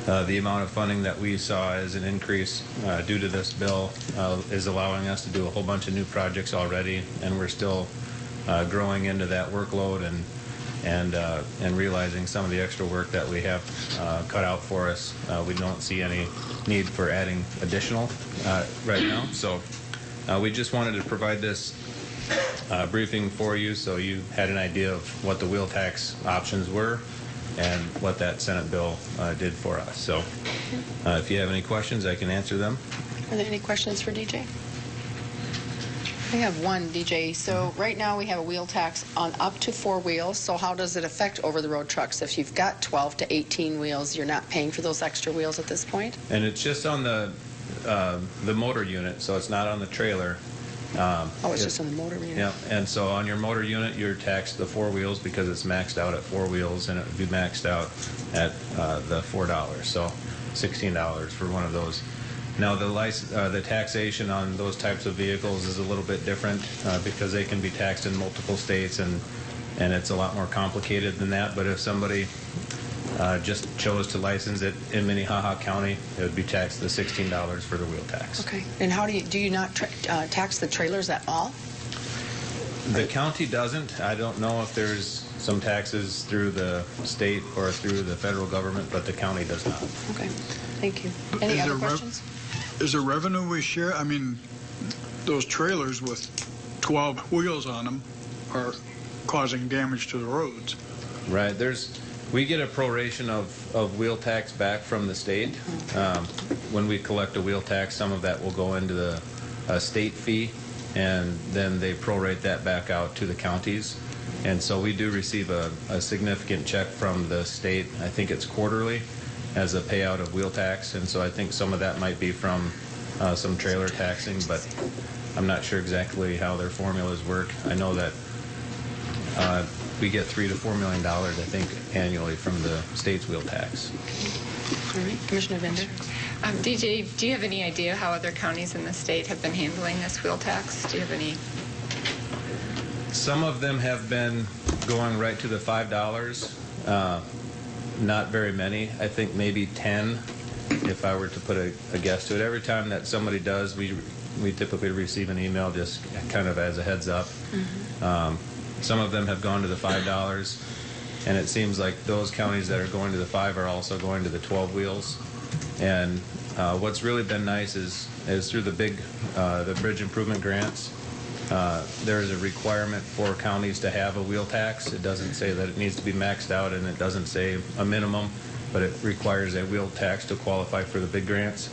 The amount of funding that we saw as an increase due to this bill is allowing us to do a whole bunch of new projects already, and we're still growing into that workload and realizing some of the extra work that we have cut out for us. We don't see any need for adding additional right now. So we just wanted to provide this briefing for you so you had an idea of what the wheel tax options were and what that Senate bill did for us. So if you have any questions, I can answer them. Are there any questions for DJ? I have one, DJ. So right now we have a wheel tax on up to 4 wheels. So how does it affect over-the-road trucks? If you've got 12 to 18 wheels, you're not paying for those extra wheels at this point? And it's just on the the motor unit, so it's not on the trailer. It's just on the motor unit. Yeah, and so on your motor unit, you're taxed the 4 wheels because it's maxed out at 4 wheels, and it would be maxed out at the $4, so $16 for one of those. Now, the taxation on those types of vehicles is a little bit different because they can be taxed in multiple states, and it's a lot more complicated than that. But if somebody just chose to license it in Minnehaha County, it would be taxed the $16 for the wheel tax. Okay. And how do you not tax the trailers at all? The county doesn't. I don't know if there's some taxes through the state or through the federal government, but the county does not. Okay. Thank you. Any other questions? Is there revenue we share? I mean, those trailers with 12 wheels on them are causing damage to the roads. Right. We get a proration of wheel tax back from the state. When we collect a wheel tax, some of that will go into the state fee, and then they prorate that back out to the counties. And so we do receive a significant check from the state. I think it's quarterly as a payout of wheel tax, and so I think some of that might be from some trailer taxing, but I'm not sure exactly how their formulas work. I know that we get $3 to $4 million, I think, annually from the state's wheel tax. All right. Commissioner Vender? DJ, do you have any idea how other counties in the state have been handling this wheel tax? Do you have any? Some of them have been going right to the $5. Not very many. I think maybe 10, if I were to put a guess to it. Every time that somebody does, we typically receive an email just kind of as a heads up. Mm-hmm. Some of them have gone to the $5, and it seems like those counties that are going to the 5 are also going to the 12 wheels. And what's really been nice is through the bridge improvement grants, there is a requirement for counties to have a wheel tax. It doesn't say that it needs to be maxed out, and it doesn't say a minimum, but it requires a wheel tax to qualify for the big grants.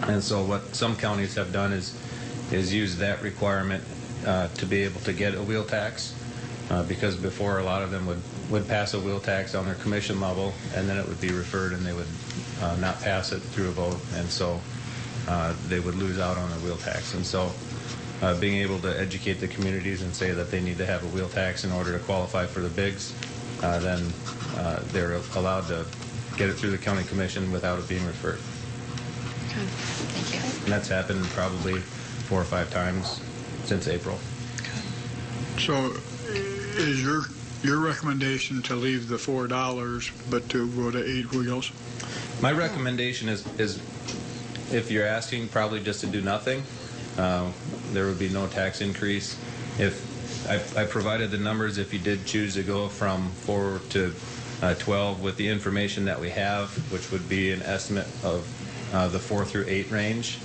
And so what some counties have done is use that requirement to be able to get a wheel tax, because before a lot of them would pass a wheel tax on their commission level, and then it would be referred and they would not pass it through a vote, and so they would lose out on the wheel tax. And so being able to educate the communities and say that they need to have a wheel tax in order to qualify for the bigs, then they're allowed to get it through the county commission without it being referred. Okay. Thank you. And that's happened probably 4 or 5 times since April. So is your recommendation to leave the $4 but to go to 8 wheels? My recommendation is if you're asking, probably just to do nothing. There would be no tax increase. If I provided the numbers, if you did choose to go from 4 to 12 with the information that we have, which would be an estimate of the 4 through 8 range,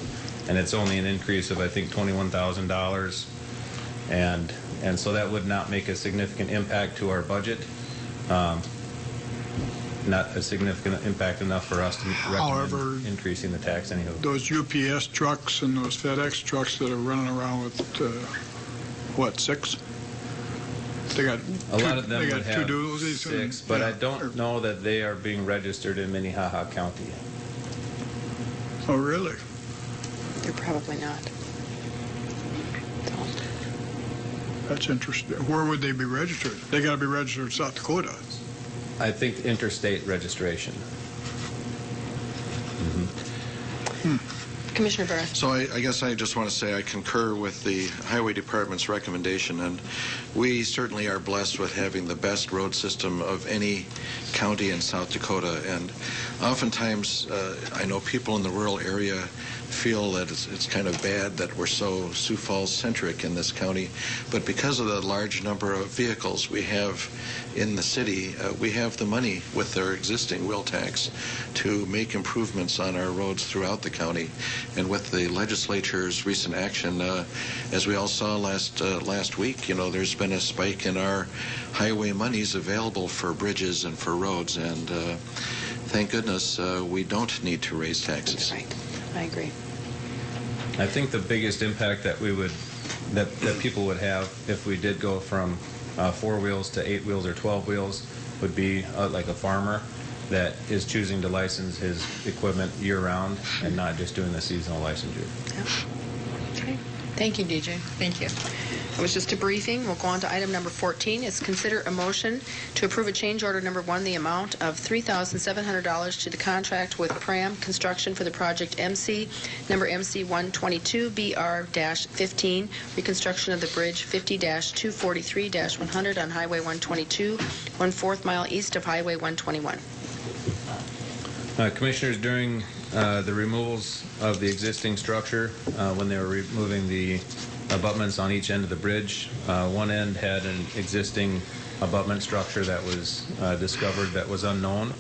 and it's only an increase of I think $21,000, and so that would not make a significant impact to our budget. Not a significant impact enough for us to recommend increasing the tax anyhow. Those UPS trucks and those FedEx trucks that are running around with 6? They got a lot of them would have 6, but I don't know that they are being registered in Minnehaha County. Oh, really? They're probably not. That's interesting. Where would they be registered? They got to be registered in South Dakota. I think interstate registration. Mm-hmm. Commissioner Barth. So I guess I just want to say I concur with the Highway Department's recommendation, and we certainly are blessed with having the best road system of any county in South Dakota. And oftentimes I know people in the rural area feel that it's kind of bad that we're so Sioux Falls centric in this county, but because of the large number of vehicles we have in the city, we have the money with our existing wheel tax to make improvements on our roads throughout the county. And with the legislature's recent action, as we all saw last week, there's been a spike in our highway monies available for bridges and for roads, and thank goodness we don't need to raise taxes. Right. I agree. I think the biggest impact that that people would have if we did go from 4 wheels to 8 wheels or 12 wheels would be like a farmer. that is choosing to license his equipment year-round and not just doing the seasonal licensure. Okay. Thank you, DJ. Thank you. It was just a briefing. We'll go on to item number 14. Is consider a motion to approve a change order number 1, the amount of $3,700 to the contract with Pram Construction for the project number MC 122BR-15, reconstruction of the bridge 50-243-100 on Highway 122, 1/4 mile east of Highway 121. Commissioners, during the removals of the existing structure, when they were removing the abutments on each end of the bridge, one end had an existing abutment structure that was discovered that was unknown,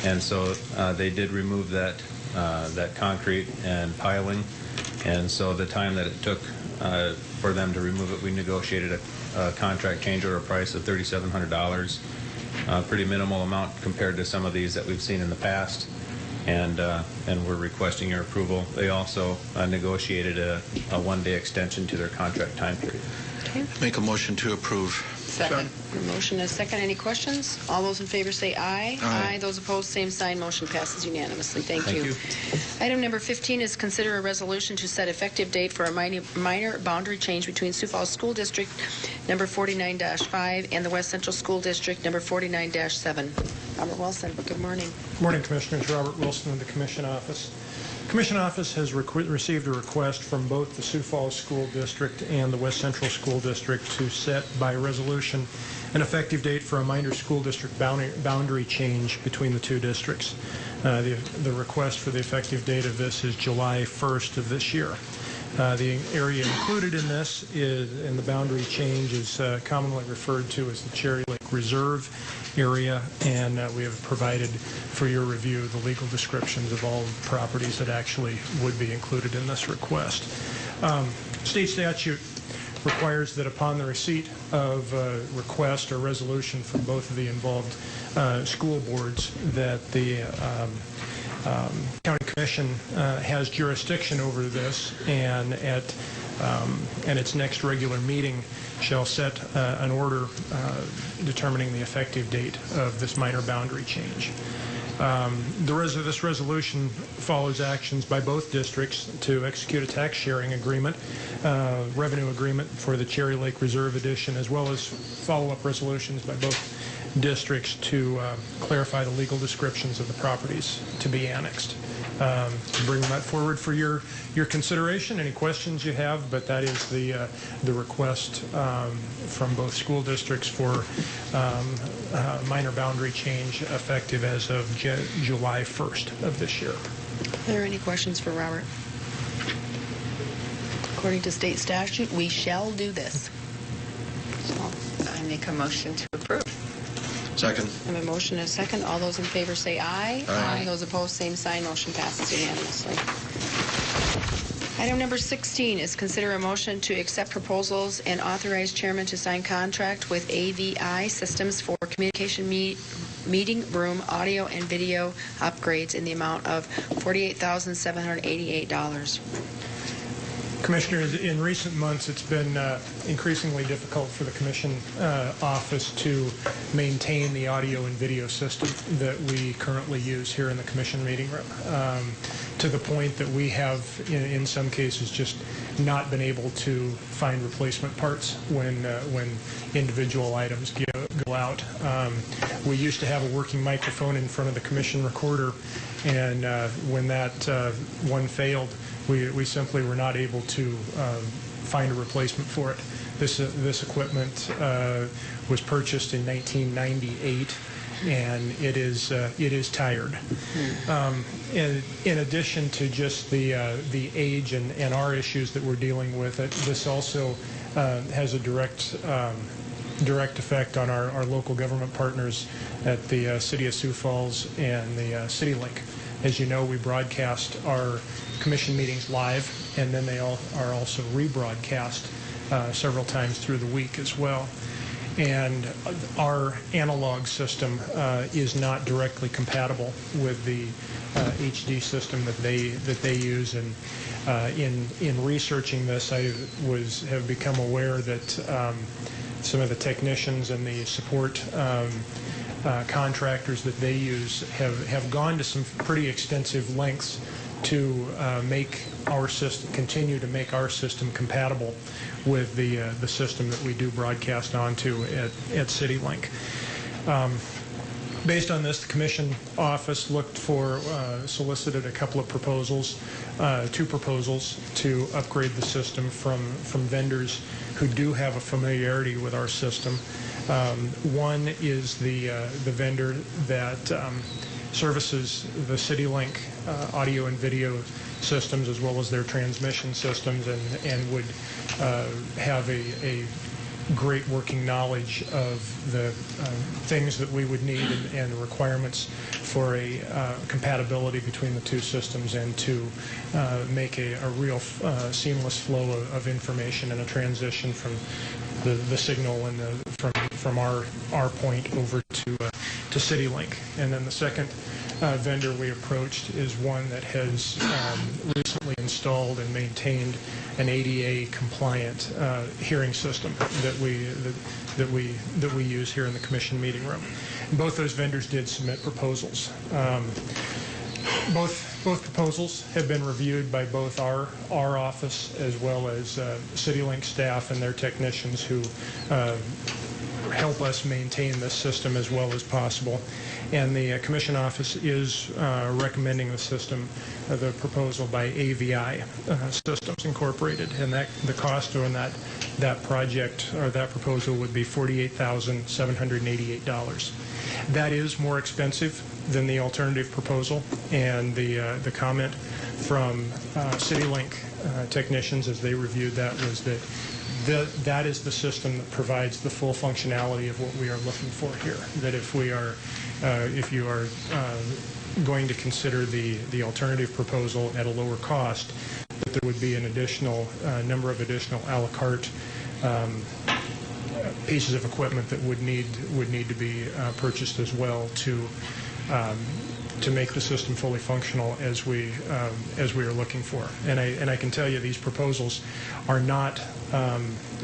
and so they did remove that concrete and piling, and so the time that it took for them to remove it, we negotiated a contract change order price of $3,700. Pretty minimal amount compared to some of these that we've seen in the past, and we're requesting your approval. They also negotiated a one-day extension to their contract time period. Okay. Make a motion to approve. Second. A motion is second. Any questions? All those in favor say aye. Aye. Those opposed, same sign. Motion passes unanimously. Thank you. Thank Item number 15 is consider a resolution to set effective date for a minor boundary change between Sioux Falls School District number 49-5 and the West Central School District number 49-7. Robert Wilson, good morning. Good morning, Commissioners. Robert Wilson of the Commission Office. The Commission Office has received a request from both the Sioux Falls School District and the West Central School District to set by resolution an effective date for a minor school district boundary change between the two districts. The request for the effective date of this is July 1st of this year. The area included in this in the boundary change is commonly referred to as the Cherry Lake Reserve area, and we have provided for your review the legal descriptions of all properties that actually would be included in this request. State statute requires that upon the receipt of a request or resolution from both of the involved school boards that the County Commission has jurisdiction over this, and at its next regular meeting shall set an order determining the effective date of this minor boundary change. This resolution follows actions by both districts to execute a tax sharing agreement, revenue agreement for the Cherry Lake Reserve Edition, as well as follow-up resolutions by both districts to clarify the legal descriptions of the properties to be annexed. Bring that forward for your consideration. Any questions you have, but that is the request from both school districts for minor boundary change effective as of July 1st of this year. Are there any questions for Robert? According to state statute, we shall do this. So I make a motion to approve. Second. I have a motion and a second. All those in favor say aye. Aye. Those opposed, same sign. Motion passes unanimously. Item number 16 is consider a motion to accept proposals and authorize chairman to sign contract with AVI Systems for communication meeting room audio and video upgrades in the amount of $48,788. Commissioners, in recent months, it's been increasingly difficult for the Commission office to maintain the audio and video system that we currently use here in the Commission meeting room, to the point that we have, in some cases, just not been able to find replacement parts when individual items go out. We used to have a working microphone in front of the Commission recorder, and when that one failed, we simply were not able to find a replacement for it. This equipment was purchased in 1998, and it is tired. In addition to just the age and our issues that we're dealing with, this also has a direct effect on our local government partners at the City of Sioux Falls and the CityLink. As you know, we broadcast our Commission meetings live, and then they are also rebroadcast several times through the week as well. And our analog system is not directly compatible with the HD system that they use. And in researching this, I have become aware that some of the technicians and the support contractors that they use have gone to some pretty extensive lengths to make our system, continue to make our system compatible with the system that we do broadcast onto at CityLink. Based on this, the Commission office solicited a couple of proposals, 2 proposals to upgrade the system from vendors who do have a familiarity with our system. One is the vendor that services the CityLink audio and video systems as well as their transmission systems, and would have a great working knowledge of the things that we would need and the requirements for a compatibility between the 2 systems, and to make a real seamless flow of information and a transition from the signal and from our point over to CityLink. And then the second vendor we approached is one that has recently installed and maintained an ADA compliant hearing system that we use here in the Commission meeting room. And both those vendors did submit proposals. Both proposals have been reviewed by both our office as well as CityLink staff and their technicians who help us maintain this system as well as possible. And the Commission office is recommending the proposal by AVI Systems Incorporated, and the cost on that project or that proposal would be $48,788. That is more expensive than the alternative proposal, and the comment from CityLink technicians as they reviewed that was that that is the system that provides the full functionality of what we are looking for here. That if you are going to consider the alternative proposal at a lower cost, that there would be an additional number of additional a la carte pieces of equipment that would need to be purchased as well to make the system fully functional as we are looking for. And I can tell you these proposals are not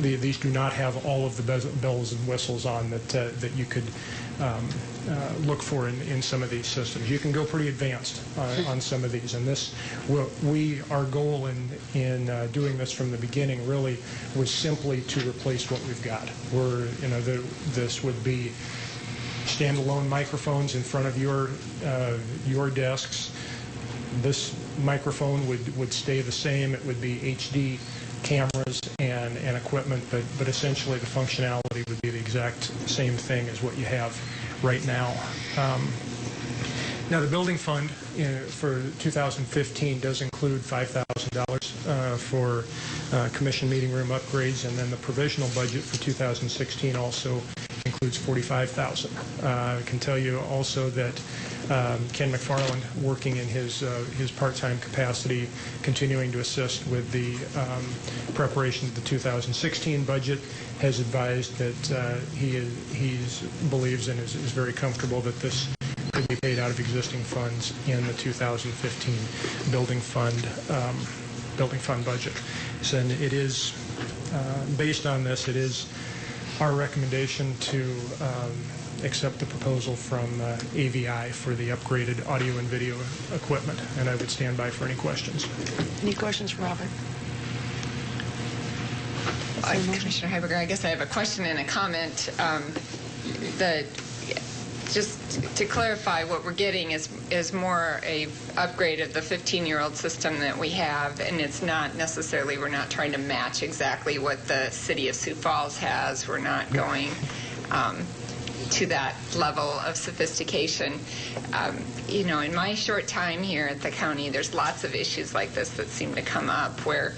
these do not have all of the bells and whistles on that you could look for in some of these systems. You can go pretty advanced on some of these, and our goal in doing this from the beginning really was simply to replace what we've got. This would be standalone microphones in front of your desks. This microphone would stay the same. It would be HD cameras and equipment, but essentially the functionality would be the exact same thing as what you have right now. Now the building fund for 2015 does include $5,000 for Commission meeting room upgrades, and then the provisional budget for 2016 also includes $45,000. I can tell you also that Ken McFarland, working in his part-time capacity, continuing to assist with the preparation of the 2016 budget, has advised that he believes and is very comfortable that this could be paid out of existing funds in the 2015 building fund budget. So, and it is based on this. It is our recommendation to accept the proposal from AVI for the upgraded audio and video equipment, and I would stand by for any questions. Any questions from Robert? Commissioner Heiberger, I guess I have a question and a comment. Just to clarify, what we're getting is more a upgrade of the 15-year-old system that we have, and it's not necessarily, we're not trying to match exactly what the City of Sioux Falls has. We're not going to that level of sophistication. In my short time here at the county, there's lots of issues like this that seem to come up where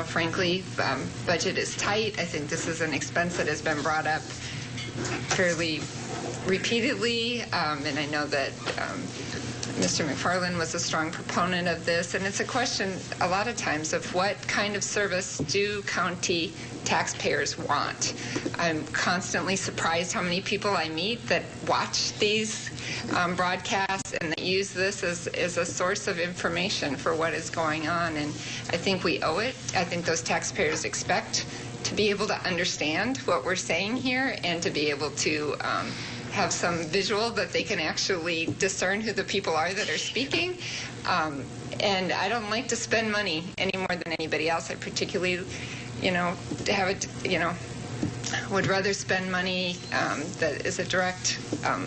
frankly, budget is tight. I think this is an expense that has been brought up fairly repeatedly, and I know that Mr. McFarland was a strong proponent of this, and it's a question a lot of times of what kind of service do county taxpayers want. I'm constantly surprised how many people I meet that watch these broadcasts and that use this as a source of information for what is going on, and I think we owe it. I think those taxpayers expect to be able to understand what we're saying here and to be able to have some visual that they can actually discern who the people are that are speaking. And I don't like to spend money any more than anybody else. I particularly, have it, would rather spend money that is a direct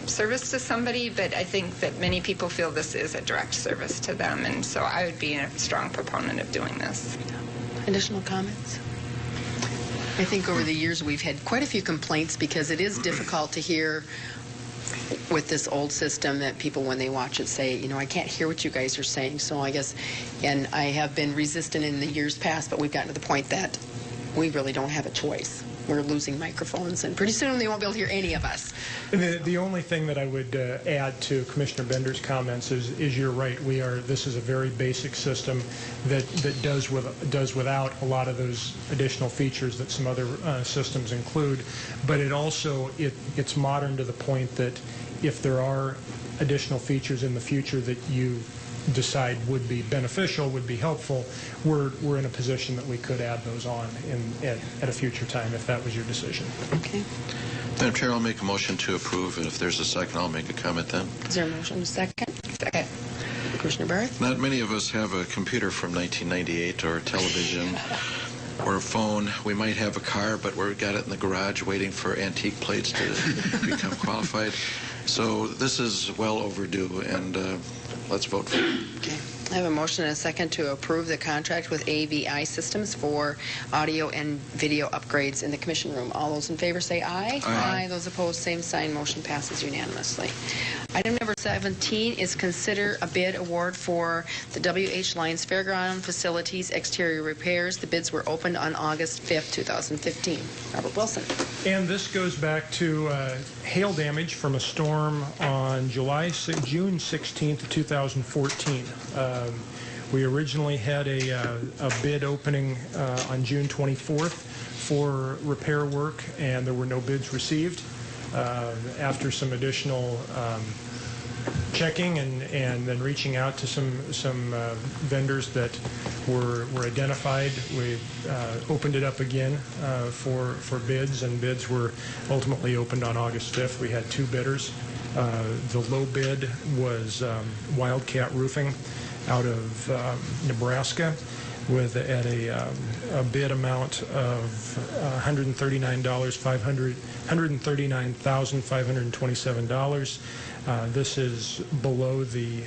service to somebody, but I think that many people feel this is a direct service to them, and so I would be a strong proponent of doing this. Additional comments? I think over the years we've had quite a few complaints because it is difficult to hear with this old system that people, when they watch it, say, I can't hear what you guys are saying. So I guess, and I have been resistant in the years past, but we've gotten to the point that we really don't have a choice. We're losing microphones, and pretty soon they won't be able to hear any of us. The only thing that I would add to Commissioner Bender's comments is you're right. This is a very basic system that does without a lot of those additional features that some other systems include. But it's modern to the point that if there are additional features in the future that you decide would be beneficial, would be helpful, we're in a position that we could add those on at a future time if that was your decision. Okay. Madam Chair, I'll make a motion to approve, and if there's a second, I'll make a comment then. Is there a motion? Second? Second. Commissioner Barth? Not many of us have a computer from 1998 or a television or a phone. We might have a car, but we've got it in the garage waiting for antique plates to become qualified. So this is well overdue, and let's vote for it. Okay. I have a motion and a second to approve the contract with AVI Systems for audio and video upgrades in the commission room. All those in favor say aye. Aye. Those opposed, same sign. Motion passes unanimously. Item number 17 is consider a bid award for the W.H. Lyons Fairground Facilities exterior repairs. The bids were opened on August 5th, 2015. Robert Wilson. And this goes back to hail damage from a storm on June 16th, 2014. We originally had a bid opening on June 24th for repair work, and there were no bids received. After some additional checking and then reaching out to some vendors that were identified, we opened it up again for bids, and bids were ultimately opened on August 5th. We had two bidders. The low bid was Wildcat Roofing out of Nebraska with at a bid amount of $139,527. This is below the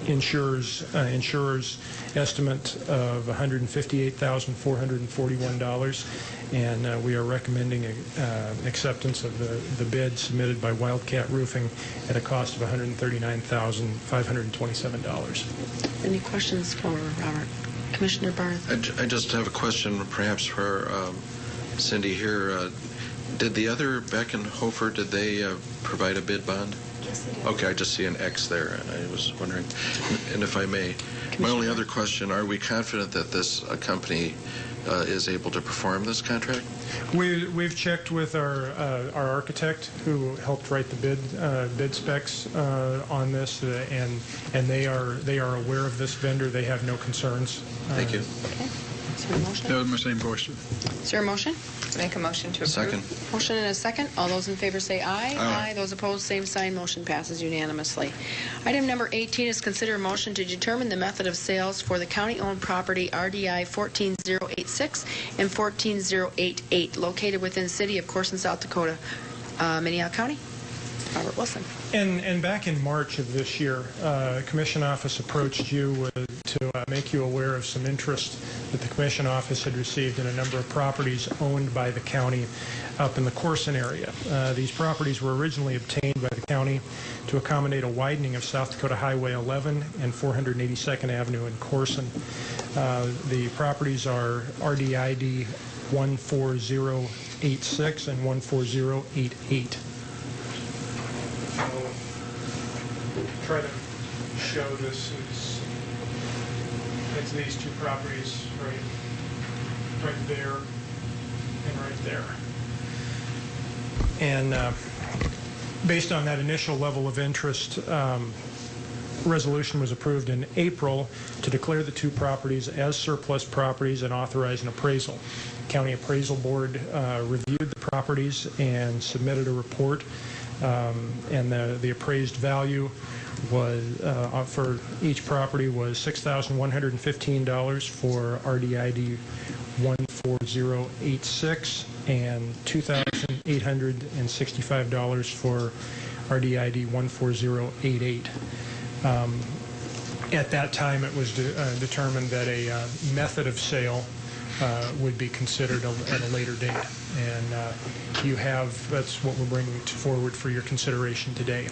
insurer's estimate of $158,441, and we are recommending acceptance of the bid submitted by Wildcat Roofing at a cost of $139,527. Any questions for Robert? Commissioner Barth? I just have a question perhaps for Cindy here. Did the other Beck and Hofer, did they provide a bid bond? Yes, they did. Okay, I just see an X there, and I was wondering, and if I may, my only other question, are we confident that this company is able to perform this contract? We've checked with our architect who helped write the bid specs on this, and they are aware of this vendor. They have no concerns. Thank you. Okay. Is there a motion? That was my same question. Is there a motion? Make a motion to approve. Second. Motion and a second. All those in favor say aye. Aye. Those opposed, same sign. Motion passes unanimously. Item number 18 is consider a motion to determine the method of sales for the county-owned property RDI 14086 and 14088 located within the city of Corson, South Dakota, Minnehaha County. Robert Wilson. And back in March of this year, Commission Office approached you to make you aware of some interest that the Commission Office had received in a number of properties owned by the county up in the Corson area. These properties were originally obtained by the county to accommodate a widening of South Dakota Highway 11 and 482nd Avenue in Corson. The properties are RDID 14086 and 14088. I'll try to show this it's these two properties right there and right there. And based on that initial level of interest, resolution was approved in April to declare the two properties as surplus properties and authorize an appraisal. County Appraisal Board reviewed the properties and submitted a report, and the appraised value was for each property was $6,115 for RDID 14086 and $2,865 for RDID 14088. At that time, it was determined that a method of sale would be considered at a later date. And that's what we're bringing forward for your consideration today.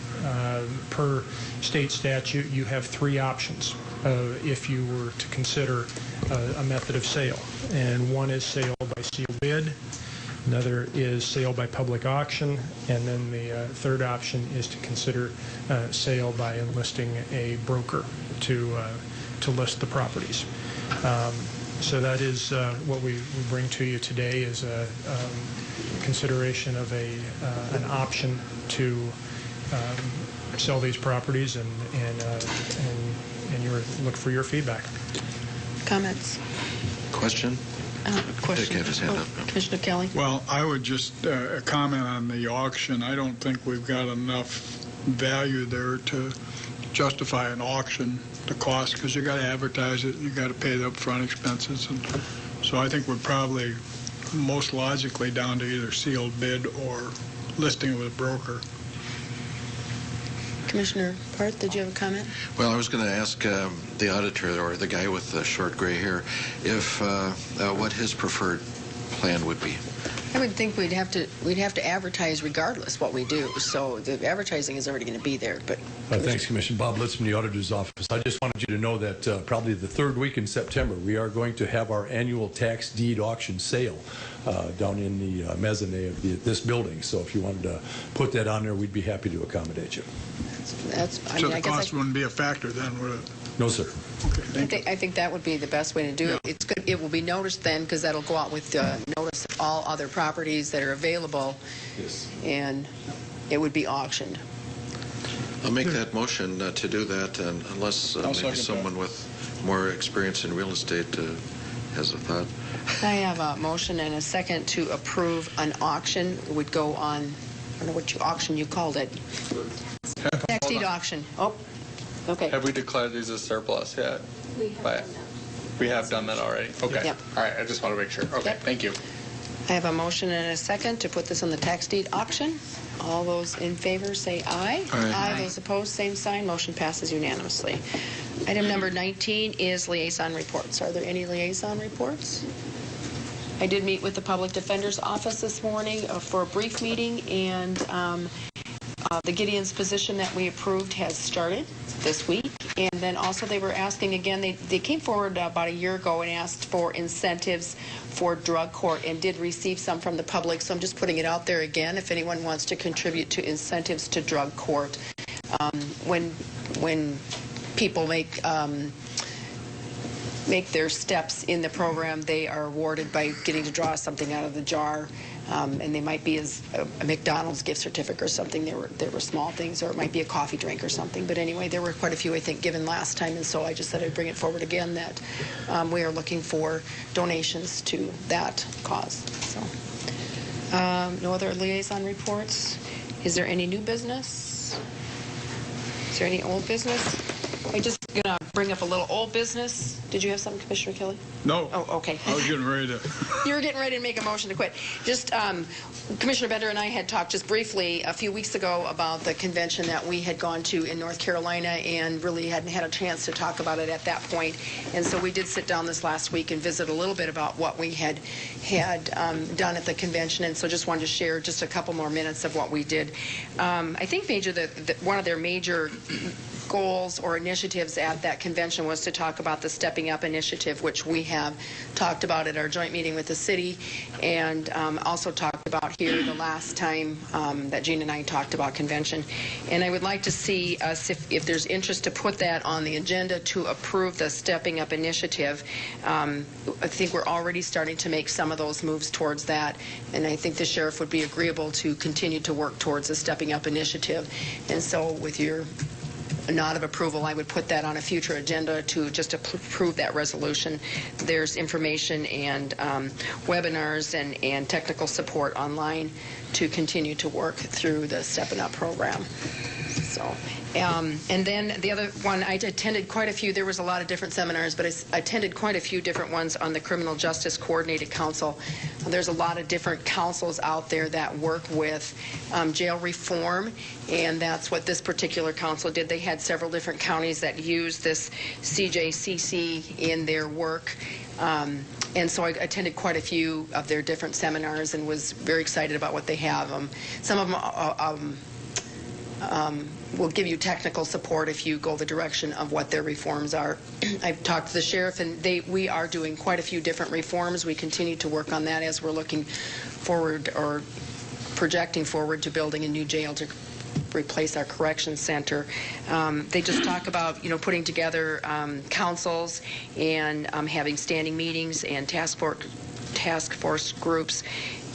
Per state statute, you have three options if you were to consider a method of sale. And one is sale by sealed bid, another is sale by public auction, and then the third option is to consider sale by enlisting a broker to list the properties. So that is what we bring to you today is a consideration of an option to sell these properties, and look for your feedback. Comments? Question? Question. Dick had his hand up. Commissioner Kelly? Well, I would just comment on the auction. I don't think we've got enough value there to justify an auction, the cost, because you got to advertise it, you got to pay the upfront expenses, and so I think we're probably most logically down to either sealed bid or listing with a broker. Commissioner Parth, did you have a comment? Well, I was going to ask the auditor, or the guy with the short gray hair, if what his preferred plan would be. I would think we'd have to advertise regardless what we do. So the advertising is already going to be there. But thanks, Commissioner. Bob Litz from the Auditor's Office. I just wanted you to know that probably the third week in September, we are going to have our annual tax deed auction sale down in the mezzanine of this building. So if you wanted to put that on there, we'd be happy to accommodate you. So the cost wouldn't be a factor then, would it? No, sir. Okay, I think that would be the best way to do it. It's good. It will be noticed then, because that'll go out with notice of all other properties that are available, and it would be auctioned. I'll make that motion to do that, and unless maybe someone with more experience in real estate has a thought. I have a motion and a second to approve an auction. It would go on, I don't know what auction you called it. Tax deed auction. Oh, okay. Have we declared these as surplus yet? We have done that already? Okay. Yep. All right, I just want to make sure. Okay, Thank you. I have a motion and a second to put this on the tax deed auction. All those in favor say aye. Aye. Those opposed, same sign. Motion passes unanimously. Item number 19 is liaison reports. Are there any liaison reports? I did meet with the Public Defender's Office this morning for a brief meeting, and the Gideon's position that we approved has started this week. And then also they were asking again, they came forward about a year ago and asked for incentives for drug court and did receive some from the public. So I'm just putting it out there again if anyone wants to contribute to incentives to drug court. When people make their steps in the program, they are awarded by getting to draw something out of the jar. And they might be as a McDonald's gift certificate or something. There were small things, or it might be a coffee drink or something. But anyway, there were quite a few, I think, given last time, and so I just said I'd bring it forward again that we are looking for donations to that cause. So, no other liaison reports. Is there any new business? Is there any old business? I'm just going to bring up a little old business. Did you have something, Commissioner Kelly? No. Oh, okay. I was getting ready to. You were getting ready to make a motion to quit. Just Commissioner Bender and I had talked just briefly a few weeks ago about the convention that we had gone to in North Carolina and really hadn't had a chance to talk about it at that point. And so we did sit down this last week and visit a little bit about what we had done at the convention. And so just wanted to share just a couple more minutes of what we did. I think one of their major goals or initiatives at that convention was to talk about the Stepping Up initiative, which we have talked about at our joint meeting with the city, and also talked about here the last time that Gene and I talked about convention. And I would like to see us, if there's interest, to put that on the agenda to approve the Stepping Up initiative. I think we're already starting to make some of those moves towards that, and I think the sheriff would be agreeable to continue to work towards the Stepping Up initiative. And so with your not of approval, I would put that on a future agenda to just approve that resolution. There's information and webinars and technical support online to continue to work through the Steppin' Up program. So, and then the other one, I attended quite a few. There was a lot of different seminars, but I attended quite a few different ones on the Criminal Justice Coordinated Council. There's a lot of different councils out there that work with jail reform, and that's what this particular council did. They had several different counties that used this CJCC in their work. And so I attended quite a few of their different seminars and was very excited about what they have. Some of them will give you technical support if you go the direction of what their reforms are. I've talked to the sheriff, and we are doing quite a few different reforms. We continue to work on that as we're looking forward or projecting forward to building a new jail to replace our corrections center. They just talk about, putting together councils and having standing meetings and task force groups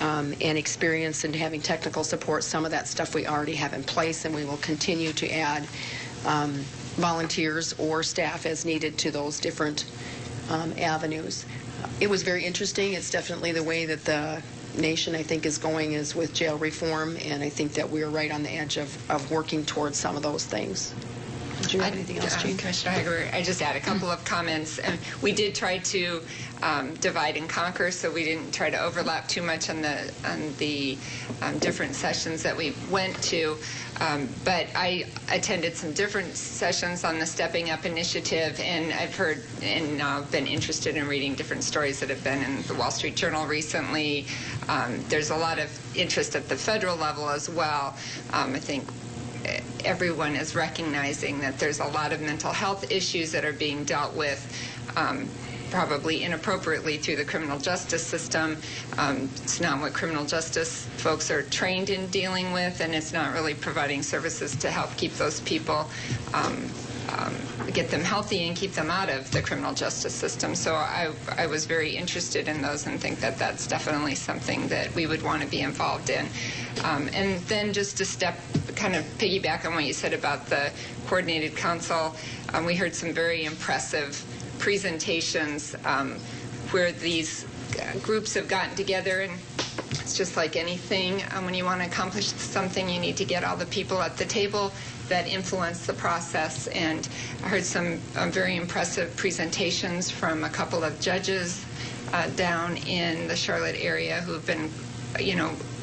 and experience and having technical support. Some of that stuff we already have in place, and we will continue to add volunteers or staff as needed to those different avenues. It was very interesting. It's definitely the way that the nation, I think, is going, is with jail reform, and I think that we're right on the edge of working towards some of those things. Did you have anything else, Jean? Commissioner Hager, I just had a couple of comments. We did try to divide and conquer, so we didn't try to overlap too much on the different sessions that we went to. But I attended some different sessions on the Stepping Up initiative, and I've heard and been interested in reading different stories that have been in the Wall Street Journal recently. There's a lot of interest at the federal level as well. I think everyone is recognizing that there's a lot of mental health issues that are being dealt with probably inappropriately through the criminal justice system. It's not what criminal justice folks are trained in dealing with, and it's not really providing services to help keep those people, get them healthy and keep them out of the criminal justice system. So I was very interested in those and think that that's definitely something that we would want to be involved in. And then just to kind of piggyback on what you said about the coordinated council, we heard some very impressive presentations where these groups have gotten together, and it's just like anything. When you want to accomplish something, you need to get all the people at the table that influence the process. And I heard some very impressive presentations from a couple of judges down in the Charlotte area who've been,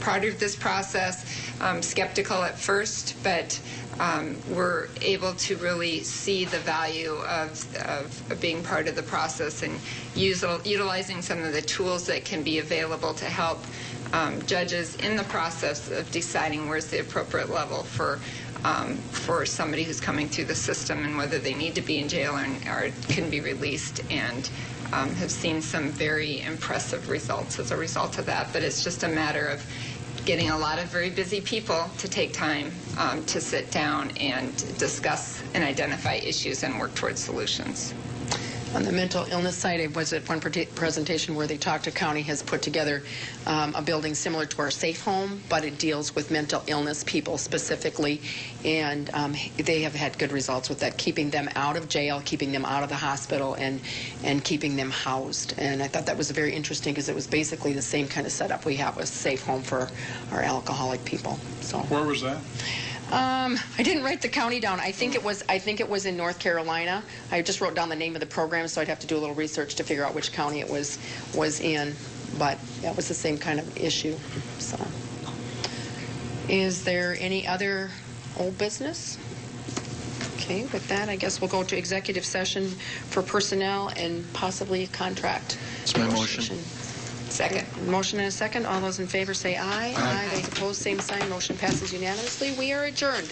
part of this process, skeptical at first, but were able to really see the value of being part of the process and utilizing some of the tools that can be available to help judges in the process of deciding where's the appropriate level for somebody who's coming through the system and whether they need to be in jail or can be released, and have seen some very impressive results as a result of that. But it's just a matter of getting a lot of very busy people to take time to sit down and discuss and identify issues and work towards solutions. On the mental illness side, it was at one presentation where they talked to county has put together a building similar to our safe home, but it deals with mental illness people specifically, and they have had good results with that, keeping them out of jail, keeping them out of the hospital, and keeping them housed. And I thought that was very interesting because it was basically the same kind of setup we have with safe home for our alcoholic people. So where was that? I didn't write the county down. I think it was in North Carolina. I just wrote down the name of the program, so I'd have to do a little research to figure out which county it was in. But that was the same kind of issue. So, is there any other old business? Okay, with that, I guess we'll go to executive session for personnel and possibly contract. It's my motion. Second. Motion and a second. All those in favor say aye. Aye. Those opposed, same sign. Motion passes unanimously. We are adjourned.